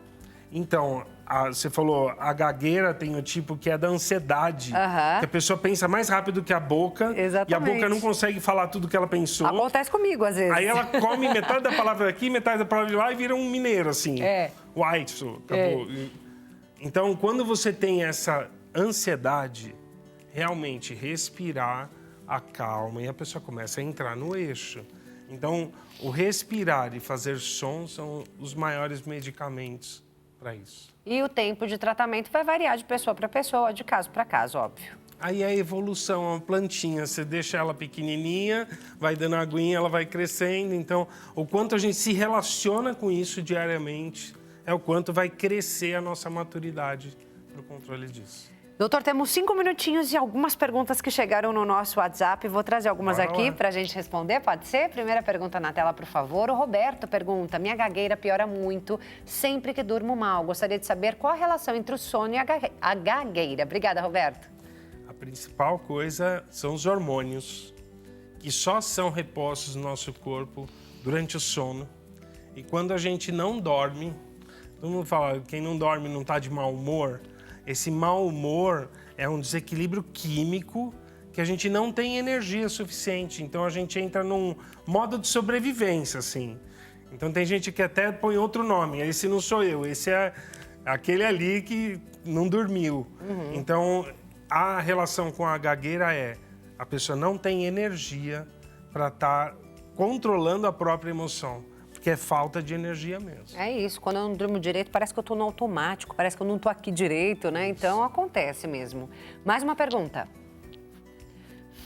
Então, você falou, a gagueira tem o tipo que é da ansiedade. Que a pessoa pensa mais rápido que a boca. Exatamente. E a boca não consegue falar tudo que ela pensou. Acontece comigo, às vezes. Aí ela come metade da palavra daqui, metade da palavra de lá e vira um mineiro, assim. White, acabou. Então, quando você tem essa ansiedade, realmente respirar, acalma e a pessoa começa a entrar no eixo. Então, o respirar e fazer som são os maiores medicamentos para isso. E o tempo de tratamento vai variar de pessoa para pessoa, de caso para caso, óbvio. Aí a evolução é uma plantinha, você deixa ela pequenininha, vai dando aguinha, ela vai crescendo. Então, o quanto a gente se relaciona com isso diariamente é o quanto vai crescer a nossa maturidade para o controle disso. Doutor, temos 5 minutinhos e algumas perguntas que chegaram no nosso WhatsApp. Vou trazer algumas aqui para a gente responder, pode ser? Primeira pergunta na tela, por favor. O Roberto pergunta, minha gagueira piora muito sempre que durmo mal. Gostaria de saber qual a relação entre o sono e a gagueira. Obrigada, Roberto. A principal coisa são os hormônios, que só são repostos no nosso corpo durante o sono. E quando a gente não dorme, todo mundo fala, quem não dorme não está de mau humor. Esse mau humor é um desequilíbrio químico que a gente não tem energia suficiente. Então, a gente entra num modo de sobrevivência, assim. Então, tem gente que até põe outro nome. Esse não sou eu, esse é aquele ali que não dormiu. Então, a relação com a gagueira é a pessoa não tem energia para estar controlando a própria emoção. Que é falta de energia mesmo. É isso, quando eu não durmo direito, parece que eu estou no automático, parece que eu não estou aqui direito, né? Então, acontece mesmo. Mais uma pergunta.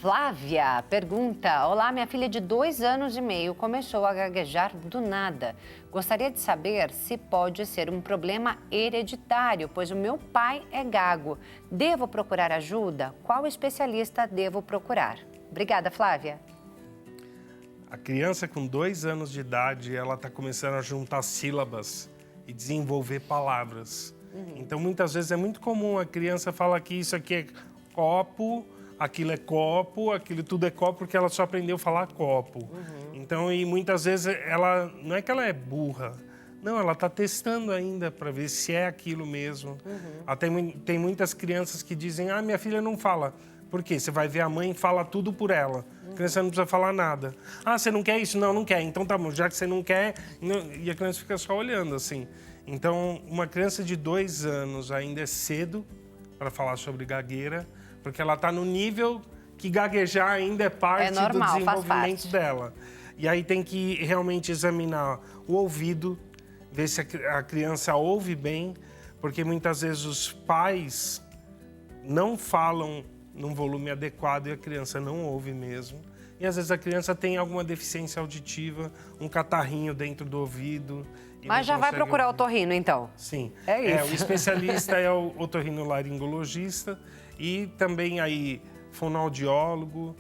Flávia pergunta, olá, minha filha de 2 anos e meio começou a gaguejar do nada. Gostaria de saber se pode ser um problema hereditário, pois o meu pai é gago. Devo procurar ajuda? Qual especialista devo procurar? Obrigada, Flávia. A criança com 2 anos de idade, ela está começando a juntar sílabas e desenvolver palavras. Então, muitas vezes é muito comum a criança falar que isso aqui é copo, aquilo é copo, aquilo tudo é copo, porque ela só aprendeu a falar copo. Então, e muitas vezes ela, não é que ela é burra, não, ela está testando ainda para ver se é aquilo mesmo. Até tem muitas crianças que dizem, minha filha não fala. Por quê? Você vai ver a mãe fala tudo por ela. A criança não precisa falar nada. Você não quer isso? Não, não quer. Então tá bom, já que você não quer... E a criança fica só olhando, assim. Então, uma criança de 2 anos ainda é cedo para falar sobre gagueira, porque ela está no nível que gaguejar ainda é parte do desenvolvimento dela. E aí tem que realmente examinar o ouvido, ver se a criança ouve bem, porque muitas vezes os pais não falam num volume adequado e a criança não ouve mesmo. E às vezes a criança tem alguma deficiência auditiva, um catarrinho dentro do ouvido. Mas já vai procurar o otorrino, então? Sim. É isso. O especialista é o otorrinolaringologista e também aí fonoaudiólogo.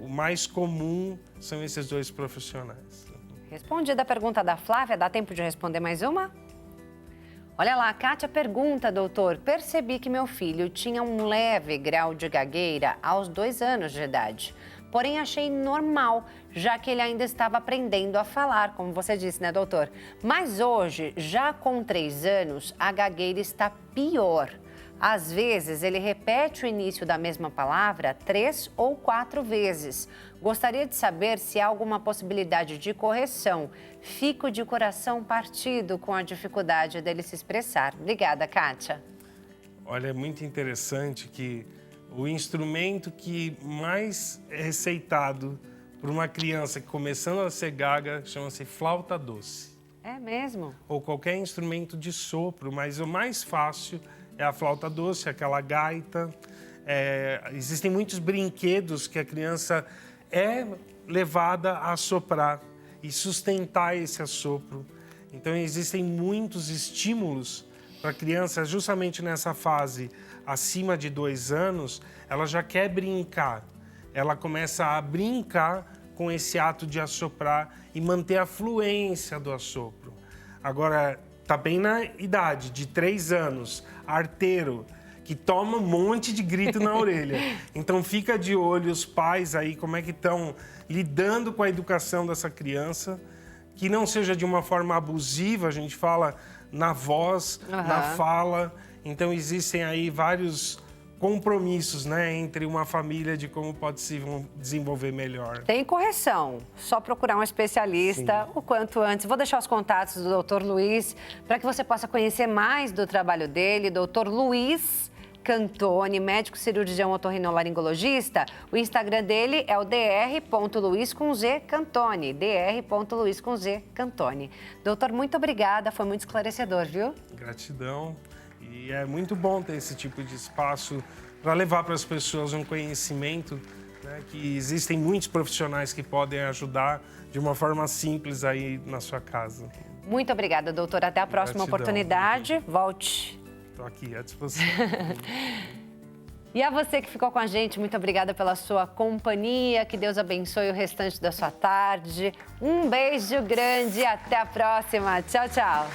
O mais comum são esses 2 profissionais. Respondida a pergunta da Flávia, dá tempo de responder mais uma? Olha lá, a Kátia pergunta, doutor, percebi que meu filho tinha um leve grau de gagueira aos 2 anos de idade. Porém, achei normal, já que ele ainda estava aprendendo a falar, como você disse, né, doutor? Mas hoje, já com 3 anos, a gagueira está pior. Às vezes, ele repete o início da mesma palavra 3 ou 4 vezes. Gostaria de saber se há alguma possibilidade de correção. Fico de coração partido com a dificuldade dele se expressar. Obrigada, Kátia. Olha, é muito interessante que o instrumento que mais é receitado por uma criança começando a ser gaga chama-se flauta doce. É mesmo? Ou qualquer instrumento de sopro, mas o mais fácil é a flauta doce, aquela gaita. Existem muitos brinquedos que a criança é levada a soprar e sustentar esse assopro. Então, existem muitos estímulos para a criança, justamente nessa fase acima de 2 anos, ela já quer brincar. Ela começa a brincar com esse ato de assoprar e manter a fluência do assopro. Agora, está bem na idade de 3 anos, arteiro, que toma um monte de grito na orelha. Então, fica de olho os pais aí, como é que estão lidando com a educação dessa criança, que não seja de uma forma abusiva, a gente fala na voz, na fala. Então, existem aí vários compromissos, né, entre uma família de como pode se desenvolver melhor. Tem correção, só procurar um especialista o quanto antes. Vou deixar os contatos do Dr. Luiz para que você possa conhecer mais do trabalho dele, Dr. Luiz Cantoni, médico cirurgião otorrinolaringologista. O Instagram dele é o dr.luiz.cantoni, dr.luiz.cantoni. Doutor, muito obrigada, foi muito esclarecedor, viu? Gratidão. E é muito bom ter esse tipo de espaço para levar para as pessoas um conhecimento, né, que existem muitos profissionais que podem ajudar de uma forma simples aí na sua casa. Muito obrigada, doutor. Até a próxima oportunidade. Volte. Estou aqui à disposição. E a você que ficou com a gente, muito obrigada pela sua companhia. Que Deus abençoe o restante da sua tarde. Um beijo grande e até a próxima. Tchau, tchau.